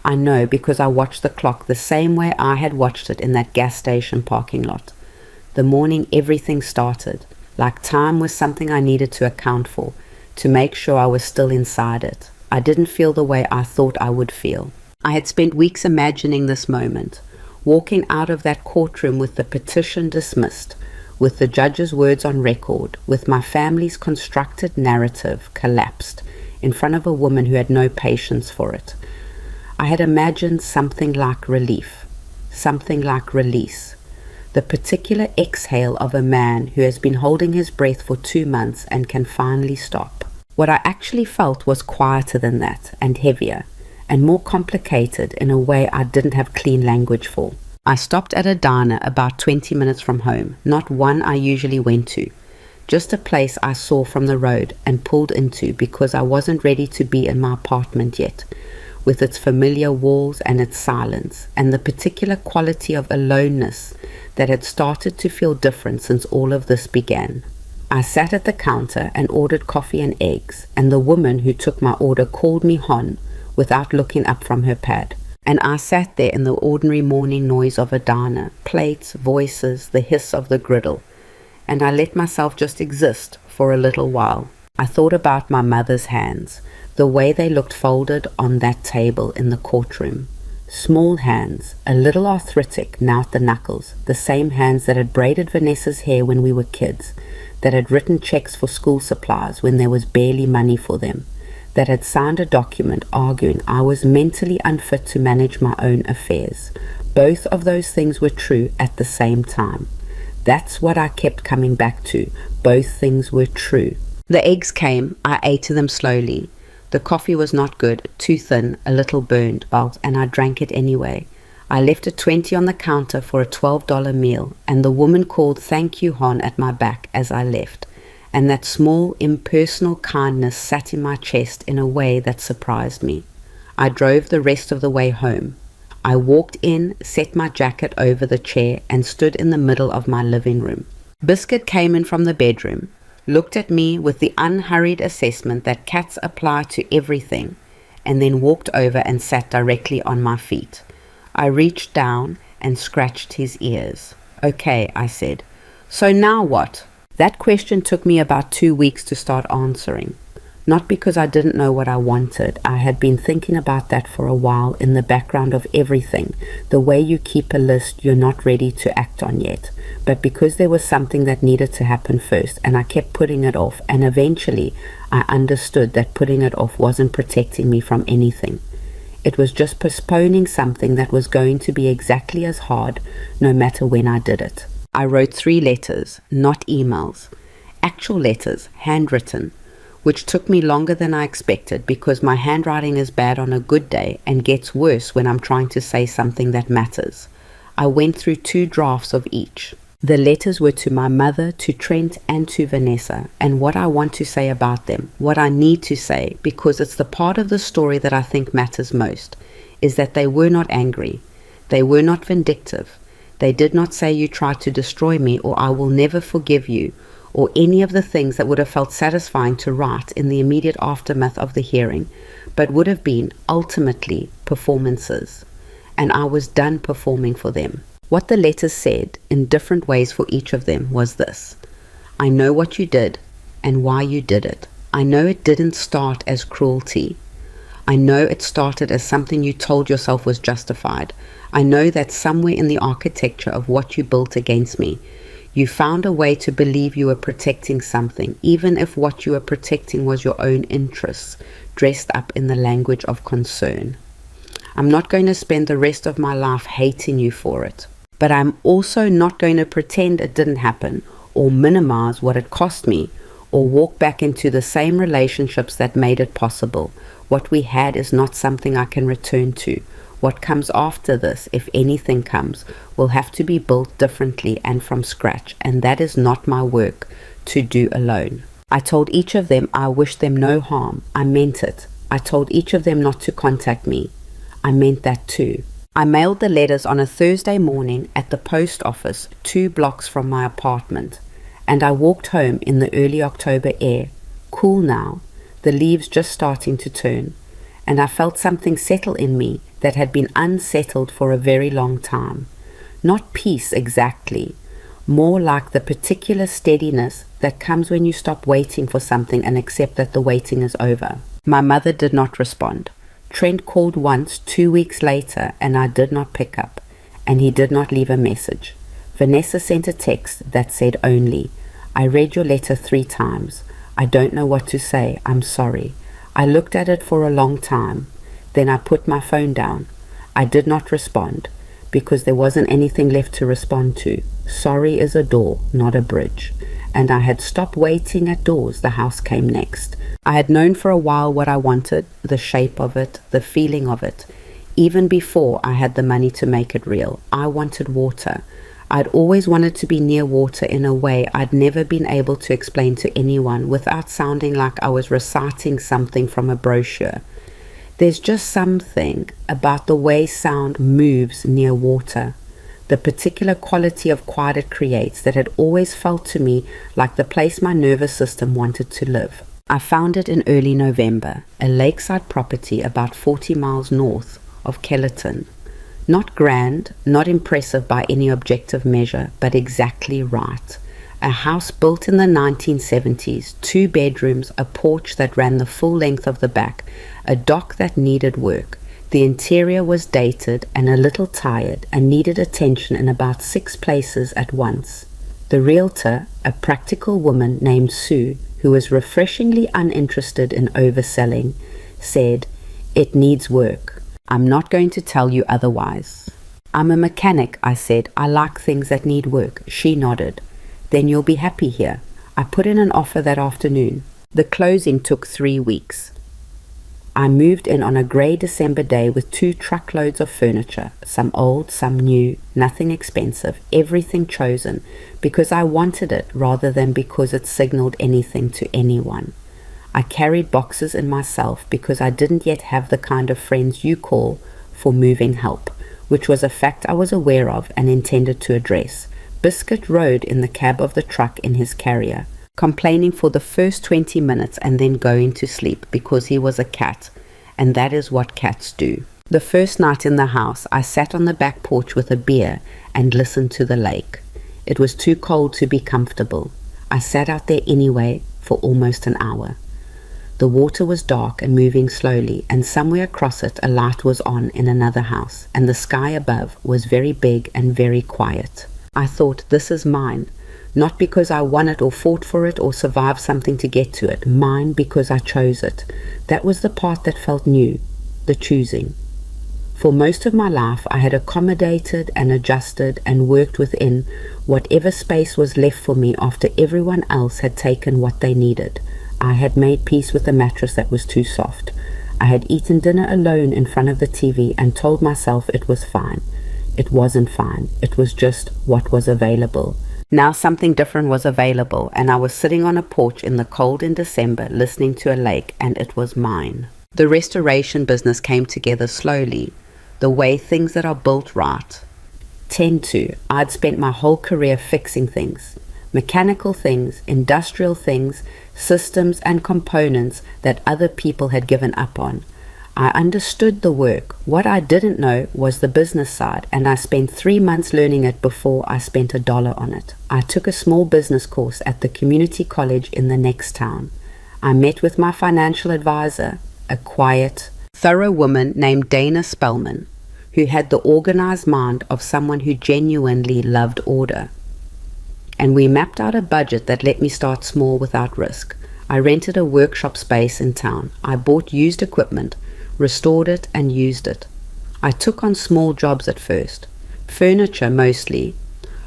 I know because I watched the clock the same way I had watched it in that gas station parking lot. The morning everything started, like time was something I needed to account for, to make sure I was still inside it. I didn't feel the way I thought I would feel. I had spent weeks imagining this moment, walking out of that courtroom with the petition dismissed, with the judge's words on record, with my family's constructed narrative collapsed in front of a woman who had no patience for it. I had imagined something like relief, something like release, the particular exhale of a man who has been holding his breath for 2 months and can finally stop. What I actually felt was quieter than that, and heavier, and more complicated in a way I didn't have clean language for. I stopped at a diner about 20 minutes from home, not one I usually went to, just a place I saw from the road and pulled into because I wasn't ready to be in my apartment yet, with its familiar walls and its silence, and the particular quality of aloneness that had started to feel different since all of this began. I sat at the counter and ordered coffee and eggs, and the woman who took my order called me Hon without looking up from her pad. And I sat there in the ordinary morning noise of a diner, plates, voices, the hiss of the griddle, and I let myself just exist for a little while. I thought about my mother's hands, the way they looked folded on that table in the courtroom. Small hands, a little arthritic now at the knuckles, the same hands that had braided Vanessa's hair when we were kids, that had written checks for school supplies when there was barely money for them, that had signed a document arguing I was mentally unfit to manage my own affairs. Both of those things were true at the same time. That's what I kept coming back to. Both things were true. The eggs came. I ate them slowly. The coffee was not good, too thin, a little burned, and I drank it anyway. I left a 20 on the counter for a $12 meal, and the woman called "Thank you, Hon" at my back as I left, and that small, impersonal kindness sat in my chest in a way that surprised me. I drove the rest of the way home. I walked in, set my jacket over the chair, and stood in the middle of my living room. Biscuit came in from the bedroom, looked at me with the unhurried assessment that cats apply to everything, and then walked over and sat directly on my feet. I reached down and scratched his ears. "Okay," I said. "So now what?" That question took me about 2 weeks to start answering. Not because I didn't know what I wanted. I had been thinking about that for a while in the background of everything, the way you keep a list you're not ready to act on yet. But because there was something that needed to happen first, and I kept putting it off, and eventually I understood that putting it off wasn't protecting me from anything. It was just postponing something that was going to be exactly as hard no matter when I did it. I wrote 3 letters, not emails. Actual letters, handwritten, which took me longer than I expected because my handwriting is bad on a good day and gets worse when I'm trying to say something that matters. I went through 2 drafts of each. The letters were to my mother, to Trent, and to Vanessa, and what I want to say about them, what I need to say, because it's the part of the story that I think matters most, is that they were not angry. They were not vindictive. They did not say you tried to destroy me or I will never forgive you, or any of the things that would have felt satisfying to write in the immediate aftermath of the hearing, but would have been, ultimately, performances. And I was done performing for them. What the letters said, in different ways for each of them, was this: I know what you did, and why you did it. I know it didn't start as cruelty. I know it started as something you told yourself was justified. I know that somewhere in the architecture of what you built against me, you found a way to believe you were protecting something, even if what you were protecting was your own interests, dressed up in the language of concern. I'm not going to spend the rest of my life hating you for it, but I'm also not going to pretend it didn't happen, or minimize what it cost me, or walk back into the same relationships that made it possible. What we had is not something I can return to. What comes after this, if anything comes, will have to be built differently and from scratch, and that is not my work to do alone. I told each of them I wished them no harm. I meant it. I told each of them not to contact me. I meant that too. I mailed the letters on a Thursday morning at the post office 2 blocks from my apartment, and I walked home in the early October air, cool now, the leaves just starting to turn, and I felt something settle in me that had been unsettled for a very long time. Not peace exactly, more like the particular steadiness that comes when you stop waiting for something and accept that the waiting is over. My mother did not respond. Trent called once 2 weeks later and I did not pick up, and he did not leave a message. Vanessa sent a text that said only, "I read your letter 3 times. I don't know what to say. I'm sorry. I looked at it for a long time. Then I put my phone down. I did not respond because there wasn't anything left to respond to. Sorry is a door, not a bridge." And I had stopped waiting at doors. The house came next. I had known for a while what I wanted, the shape of it, the feeling of it. Even before I had the money to make it real, I wanted water. I'd always wanted to be near water in a way I'd never been able to explain to anyone without sounding like I was reciting something from a brochure. There's just something about the way sound moves near water, the particular quality of quiet it creates that had always felt to me like the place my nervous system wanted to live. I found it in early November, a lakeside property about 40 miles north of Kellerton. Not grand, not impressive by any objective measure, but exactly right. A house built in the 1970s, 2 bedrooms, a porch that ran the full length of the back, a dock that needed work. The interior was dated and a little tired and needed attention in about 6 places at once. The realtor, a practical woman named Sue, who was refreshingly uninterested in overselling, said, "It needs work. I'm not going to tell you otherwise." "I'm a mechanic," I said. "I like things that need work." She nodded. "Then you'll be happy here." I put in an offer that afternoon. The closing took 3 weeks. I moved in on a grey December day with 2 truckloads of furniture, some old, some new, nothing expensive, everything chosen because I wanted it rather than because it signaled anything to anyone. I carried boxes in myself because I didn't yet have the kind of friends you call for moving help, which was a fact I was aware of and intended to address. Biscuit rode in the cab of the truck in his carrier, complaining for the first 20 minutes and then going to sleep because he was a cat, and that is what cats do. The first night in the house, I sat on the back porch with a beer and listened to the lake. It was too cold to be comfortable. I sat out there anyway for almost an hour. The water was dark and moving slowly, and somewhere across it a light was on in another house, and the sky above was very big and very quiet. I thought, this is mine. Not because I won it or fought for it or survived something to get to it. Mine because I chose it. That was the part that felt new, the choosing. For most of my life, I had accommodated and adjusted and worked within whatever space was left for me after everyone else had taken what they needed. I had made peace with a mattress that was too soft. I had eaten dinner alone in front of the TV and told myself it was fine. It wasn't fine. It was just what was available. Now something different was available, and I was sitting on a porch in the cold in December listening to a lake, and it was mine. The restoration business came together slowly, the way things that are built right tend to. I'd spent my whole career fixing things, mechanical things, industrial things, systems and components that other people had given up on. I understood the work. What I didn't know was the business side, and I spent 3 months learning it before I spent $1 on it. I took a small business course at the community college in the next town. I met with my financial advisor, a quiet, thorough woman named Dana Spellman, who had the organized mind of someone who genuinely loved order. And we mapped out a budget that let me start small without risk. I rented a workshop space in town. I bought used equipment, restored it and used it. I took on small jobs at first, furniture mostly,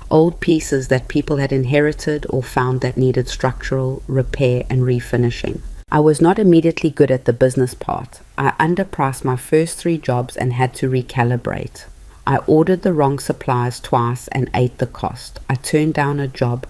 old pieces that people had inherited or found that needed structural repair and refinishing. I was not immediately good at the business part. I underpriced my first 3 jobs and had to recalibrate. I ordered the wrong supplies twice and ate the cost. I turned down a job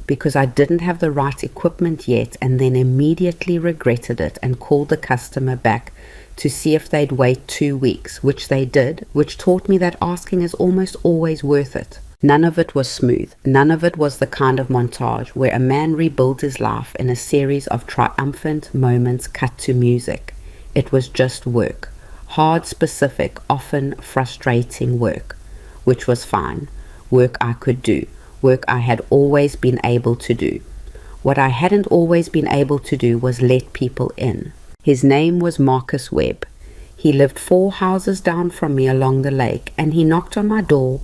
because I didn't have the right equipment yet and then immediately regretted it and called the customer back to see if they'd wait 2 weeks, which they did, which taught me that asking is almost always worth it. None of it was smooth. None of it was the kind of montage where a man rebuilds his life in a series of triumphant moments cut to music. It was just work. Hard, specific, often frustrating work, which was fine. Work I could do. Work I had always been able to do. What I hadn't always been able to do was let people in. His name was Marcus Webb. He lived 4 houses down from me along the lake, and he knocked on my door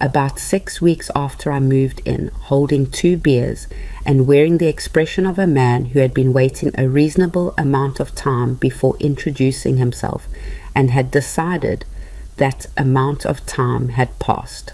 about 6 weeks after I moved in, holding 2 beers and wearing the expression of a man who had been waiting a reasonable amount of time before introducing himself and had decided that amount of time had passed.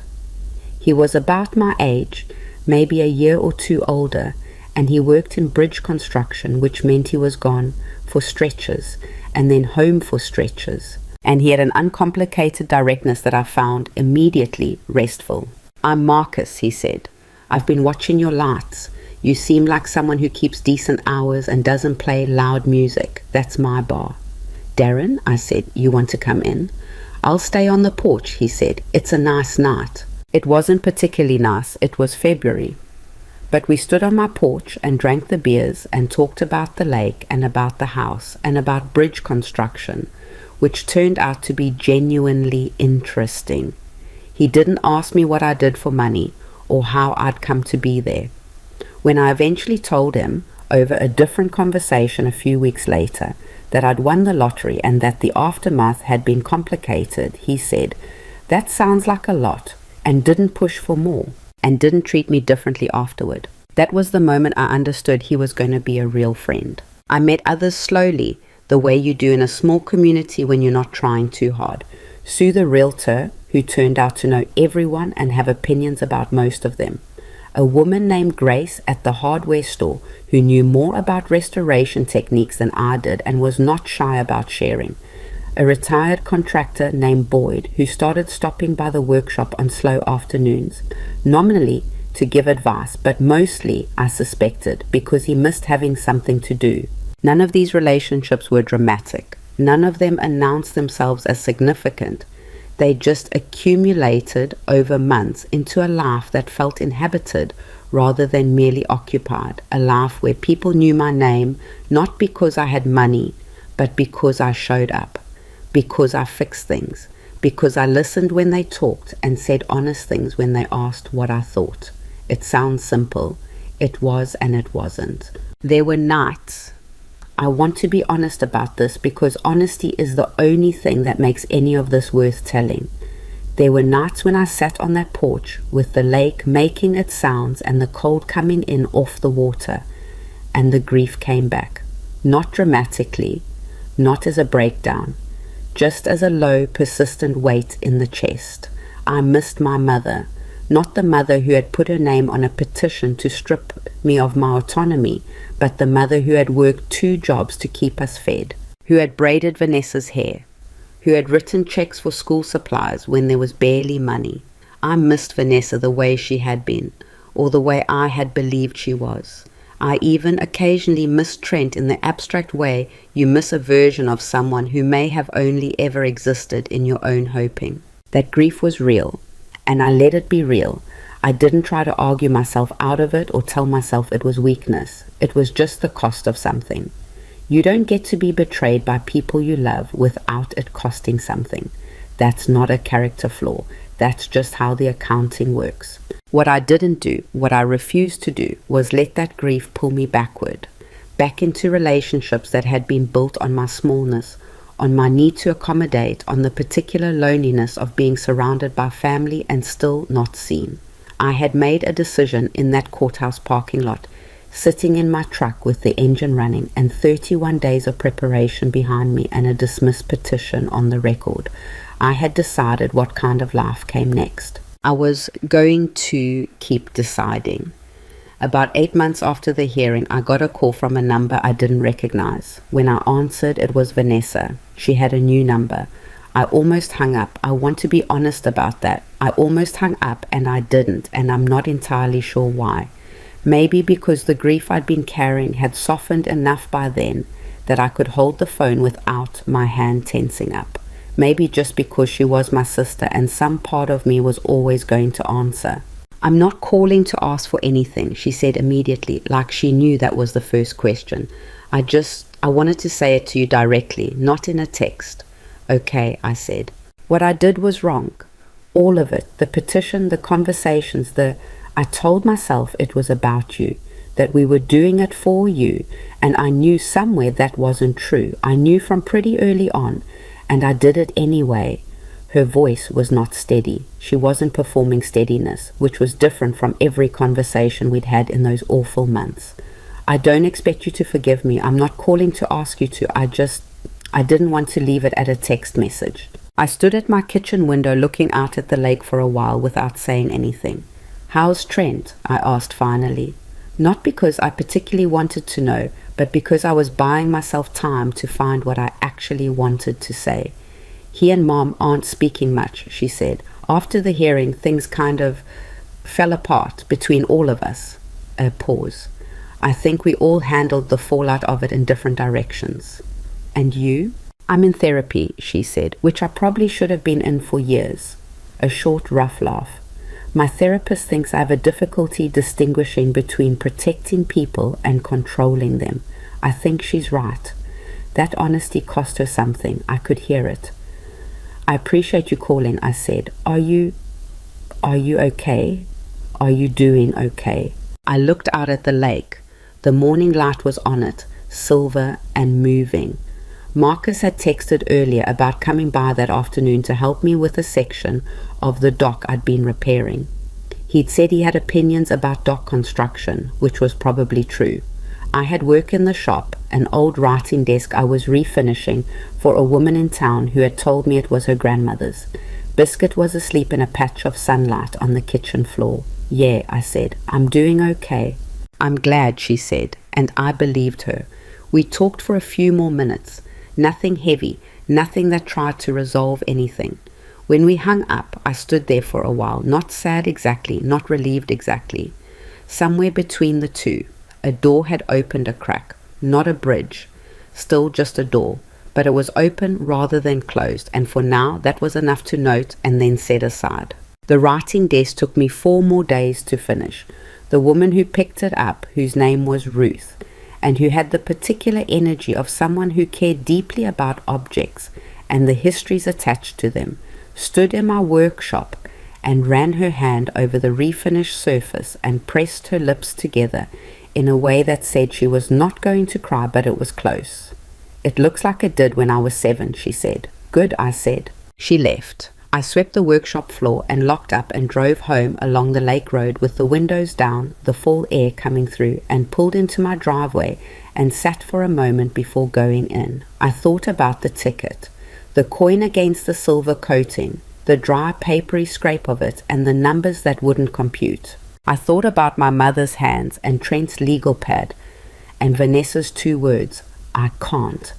He was about my age, maybe a year or 2 older, and he worked in bridge construction, which meant he was gone for stretches and then home for stretches. And he had an uncomplicated directness that I found immediately restful. "I'm Marcus," he said. "I've been watching your lights. You seem like someone who keeps decent hours and doesn't play loud music. That's my bar." "Darren," I said, "you want to come in?" "I'll stay on the porch," he said. "It's a nice night." It wasn't particularly nice. It was February. But we stood on my porch and drank the beers and talked about the lake and about the house and about bridge construction, which turned out to be genuinely interesting. He didn't ask me what I did for money or how I'd come to be there. When I eventually told him, over a different conversation a few weeks later, that I'd won the lottery and that the aftermath had been complicated, he said, "That sounds like a lot," and didn't push for more, and didn't treat me differently afterward. That was the moment I understood he was going to be a real friend. I met others slowly, the way you do in a small community when you're not trying too hard. Sue the realtor, who turned out to know everyone and have opinions about most of them. A woman named Grace at the hardware store, who knew more about restoration techniques than I did and was not shy about sharing. A retired contractor named Boyd, who started stopping by the workshop on slow afternoons, nominally to give advice, but mostly, I suspected, because he missed having something to do. None of these relationships were dramatic. None of them announced themselves as significant. They just accumulated over months into a life that felt inhabited rather than merely occupied, a life where people knew my name, not because I had money, but because I showed up, because I fixed things, because I listened when they talked and said honest things when they asked what I thought. It sounds simple. It was and it wasn't. There were nights. I want to be honest about this because honesty is the only thing that makes any of this worth telling. There were nights when I sat on that porch with the lake making its sounds and the cold coming in off the water, and the grief came back. Not dramatically, not as a breakdown, just as a low, persistent weight in the chest. I missed my mother, not the mother who had put her name on a petition to strip me of my autonomy, but the mother who had worked 2 jobs to keep us fed, who had braided Vanessa's hair, who had written checks for school supplies when there was barely money. I missed Vanessa the way she had been, or the way I had believed she was. I even occasionally missed Trent in the abstract way you miss a version of someone who may have only ever existed in your own hoping. That grief was real, and I let it be real. I didn't try to argue myself out of it or tell myself it was weakness. It was just the cost of something. You don't get to be betrayed by people you love without it costing something. That's not a character flaw. That's just how the accounting works. What I didn't do, what I refused to do, was let that grief pull me backward, back into relationships that had been built on my smallness, on my need to accommodate, on the particular loneliness of being surrounded by family and still not seen. I had made a decision in that courthouse parking lot, sitting in my truck with the engine running and 31 days of preparation behind me and a dismissed petition on the record. I had decided what kind of life came next. I was going to keep deciding. About 8 months after the hearing, I got a call from a number I didn't recognize. When I answered, it was Vanessa. She had a new number. I almost hung up. I want to be honest about that. I almost hung up and I didn't, and I'm not entirely sure why. Maybe because the grief I'd been carrying had softened enough by then that I could hold the phone without my hand tensing up. Maybe just because she was my sister and some part of me was always going to answer. "I'm not calling to ask for anything," she said immediately, like she knew that was the first question. I wanted to say it to you directly, not in a text." "Okay," I said. "What I did was wrong. All of it. The petition, the conversations, I told myself it was about you, that we were doing it for you, and I knew somewhere that wasn't true. I knew from pretty early on, and I did it anyway." Her voice was not steady. She wasn't performing steadiness, which was different from every conversation we'd had in those awful months. "I don't expect you to forgive me. I'm not calling to ask you to. I didn't want to leave it at a text message." I stood at my kitchen window looking out at the lake for a while without saying anything. "How's Trent?" I asked finally. Not because I particularly wanted to know, but because I was buying myself time to find what I actually wanted to say. "He and Mom aren't speaking much," she said. "After the hearing, things kind of fell apart between all of us." A pause. "I think we all handled the fallout of it in different directions." "And you?" "I'm in therapy," she said, "which I probably should have been in for years." A short, rough laugh. "My therapist thinks I have a difficulty distinguishing between protecting people and controlling them. I think she's right." That honesty cost her something. I could hear it. "I appreciate you calling," I said. Are you okay? Are you doing okay?" I looked out at the lake. The morning light was on it, silver and moving. Marcus had texted earlier about coming by that afternoon to help me with a section of the dock I'd been repairing. He'd said he had opinions about dock construction, which was probably true. I had work in the shop, an old writing desk I was refinishing for a woman in town who had told me it was her grandmother's. Biscuit was asleep in a patch of sunlight on the kitchen floor. "Yeah," I said, "I'm doing okay." "I'm glad," she said, and I believed her. We talked for a few more minutes. Nothing heavy, nothing that tried to resolve anything. When we hung up, I stood there for a while, not sad exactly, not relieved exactly. Somewhere between the two, a door had opened a crack, not a bridge, still just a door, but it was open rather than closed, and for now that was enough to note and then set aside. The writing desk took me 4 more days to finish. The woman who picked it up, whose name was Ruth, and who had the particular energy of someone who cared deeply about objects and the histories attached to them, stood in my workshop and ran her hand over the refinished surface and pressed her lips together in a way that said she was not going to cry, but it was close. "It looks like it did when I was 7, she said. "Good," I said. She left. I swept the workshop floor and locked up and drove home along the lake road with the windows down, the fall air coming through, and pulled into my driveway and sat for a moment before going in. I thought about the ticket, the coin against the silver coating, the dry papery scrape of it, and the numbers that wouldn't compute. I thought about my mother's hands and Trent's legal pad and Vanessa's 2 words, "I can't,"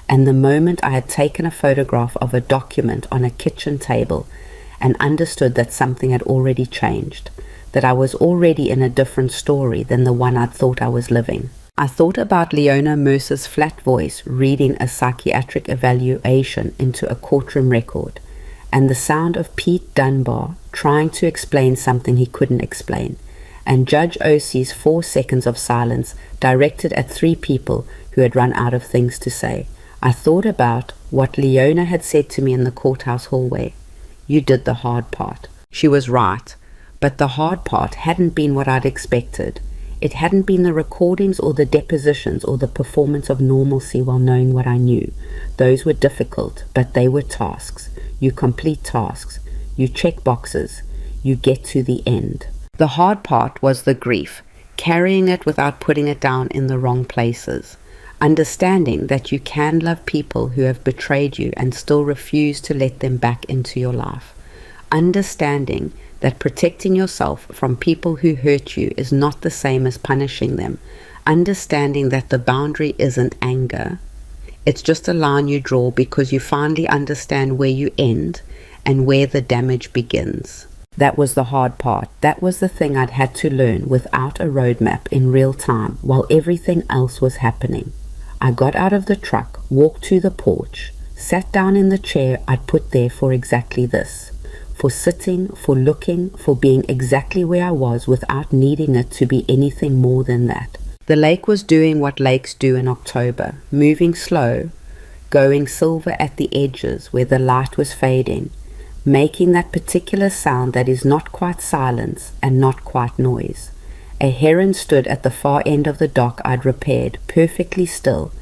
and the moment I had taken a photograph of a document on a kitchen table and understood that something had already changed, that I was already in a different story than the one I'd thought I was living. I thought about Leona Mercer's flat voice reading a psychiatric evaluation into a courtroom record, and the sound of Pete Dunbar trying to explain something he couldn't explain, and Judge Osie's 4 seconds of silence directed at 3 people who had run out of things to say. I thought about what Leona had said to me in the courthouse hallway. "You did the hard part." She was right, but the hard part hadn't been what I'd expected. It hadn't been the recordings or the depositions or the performance of normalcy while knowing what I knew. Those were difficult, but they were tasks. You complete tasks. You check boxes. You get to the end. The hard part was the grief, carrying it without putting it down in the wrong places. Understanding that you can love people who have betrayed you and still refuse to let them back into your life. Understanding that protecting yourself from people who hurt you is not the same as punishing them. Understanding that the boundary isn't anger. It's just a line you draw because you finally understand where you end and where the damage begins. That was the hard part. That was the thing I'd had to learn without a roadmap in real time while everything else was happening. I got out of the truck, walked to the porch, sat down in the chair I'd put there for exactly this. For sitting, for looking, for being exactly where I was without needing it to be anything more than that. The lake was doing what lakes do in October, moving slow, going silver at the edges where the light was fading, making that particular sound that is not quite silence and not quite noise. A heron stood at the far end of the dock I'd repaired, perfectly still,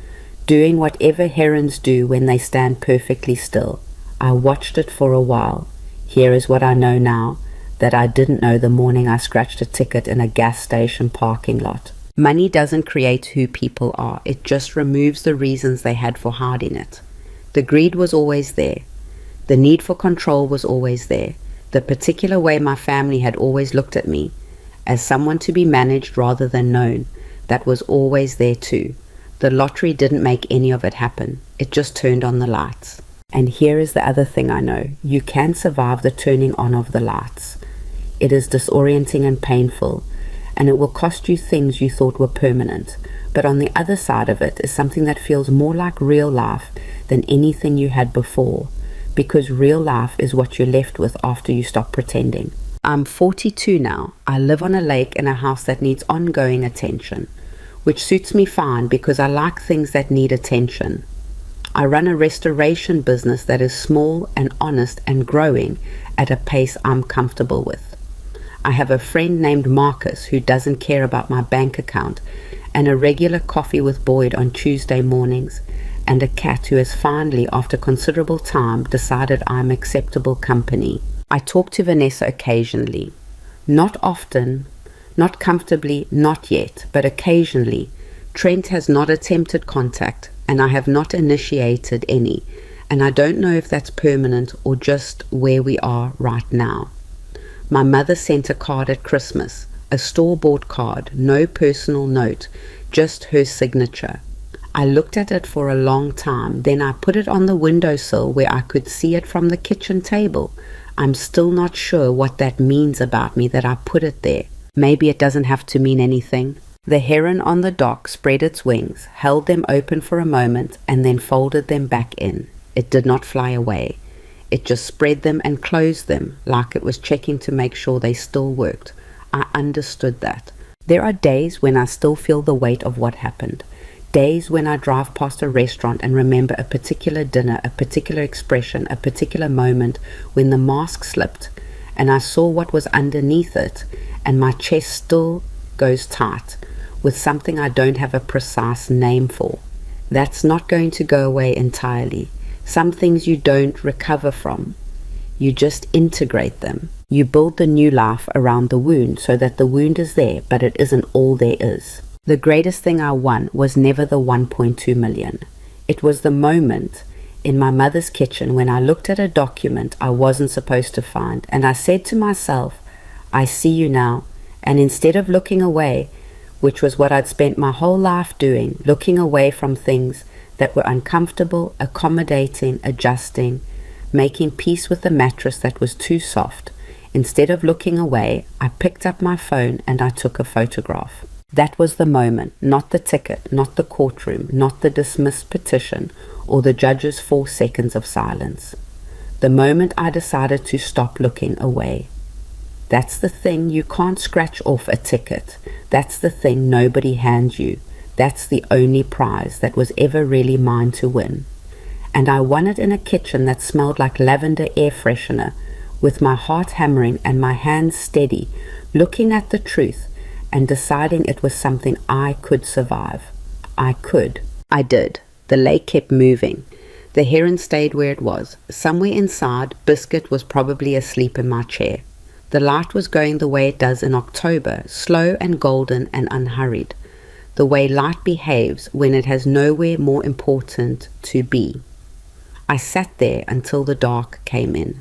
doing whatever herons do when they stand perfectly still. I watched it for a while. Here is what I know now that I didn't know the morning I scratched a ticket in a gas station parking lot. Money doesn't create who people are. It just removes the reasons they had for hiding it. The greed was always there. The need for control was always there. The particular way my family had always looked at me, as someone to be managed rather than known, that was always there too. The lottery didn't make any of it happen. It just turned on the lights. And here is the other thing I know. You can survive the turning on of the lights. It is disorienting and painful, and it will cost you things you thought were permanent. But on the other side of it is something that feels more like real life than anything you had before, because real life is what you're left with after you stop pretending. I'm 42 now. I live on a lake in a house that needs ongoing attention, which suits me fine because I like things that need attention. I run a restoration business that is small and honest and growing at a pace I'm comfortable with. I have a friend named Marcus who doesn't care about my bank account, and a regular coffee with Boyd on Tuesday mornings, and a cat who has finally, after considerable time, decided I'm acceptable company. I talk to Vanessa occasionally. Not often, not comfortably, not yet, but occasionally. Trent has not attempted contact, and I have not initiated any, and I don't know if that's permanent or just where we are right now. My mother sent a card at Christmas, a store-bought card, no personal note, just her signature. I looked at it for a long time, then I put it on the windowsill where I could see it from the kitchen table. I'm still not sure what that means about me that I put it there. Maybe it doesn't have to mean anything. The heron on the dock spread its wings, held them open for a moment, and then folded them back in. It did not fly away. It just spread them and closed them like it was checking to make sure they still worked. I understood that. There are days when I still feel the weight of what happened. Days when I drive past a restaurant and remember a particular dinner, a particular expression, a particular moment when the mask slipped and I saw what was underneath it, and my chest still goes tight with something I don't have a precise name for. That's not going to go away entirely. Some things you don't recover from. You just integrate them. You build the new life around the wound so that the wound is there, but it isn't all there is. The greatest thing I won was never the 1.2 million. It was the moment in my mother's kitchen when I looked at a document I wasn't supposed to find, and I said to myself, I see you now. And instead of looking away, which was what I'd spent my whole life doing, looking away from things that were uncomfortable, accommodating, adjusting, making peace with the mattress that was too soft, instead of looking away, I picked up my phone and I took a photograph. That was the moment, not the ticket, not the courtroom, not the dismissed petition, or the judge's 4 seconds of silence. The moment I decided to stop looking away. That's the thing you can't scratch off a ticket. That's the thing nobody hands you. That's the only prize that was ever really mine to win. And I won it in a kitchen that smelled like lavender air freshener, with my heart hammering and my hands steady, looking at the truth and deciding it was something I could survive. I could. I did. The lake kept moving. The heron stayed where it was. Somewhere inside, Biscuit was probably asleep in my chair. The light was going the way it does in October, slow and golden and unhurried. The way light behaves when it has nowhere more important to be. I sat there until the dark came in.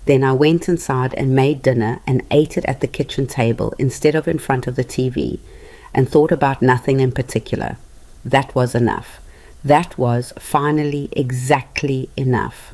Then I went inside and made dinner and ate it at the kitchen table instead of in front of the TV, and thought about nothing in particular. That was enough. That was finally exactly enough.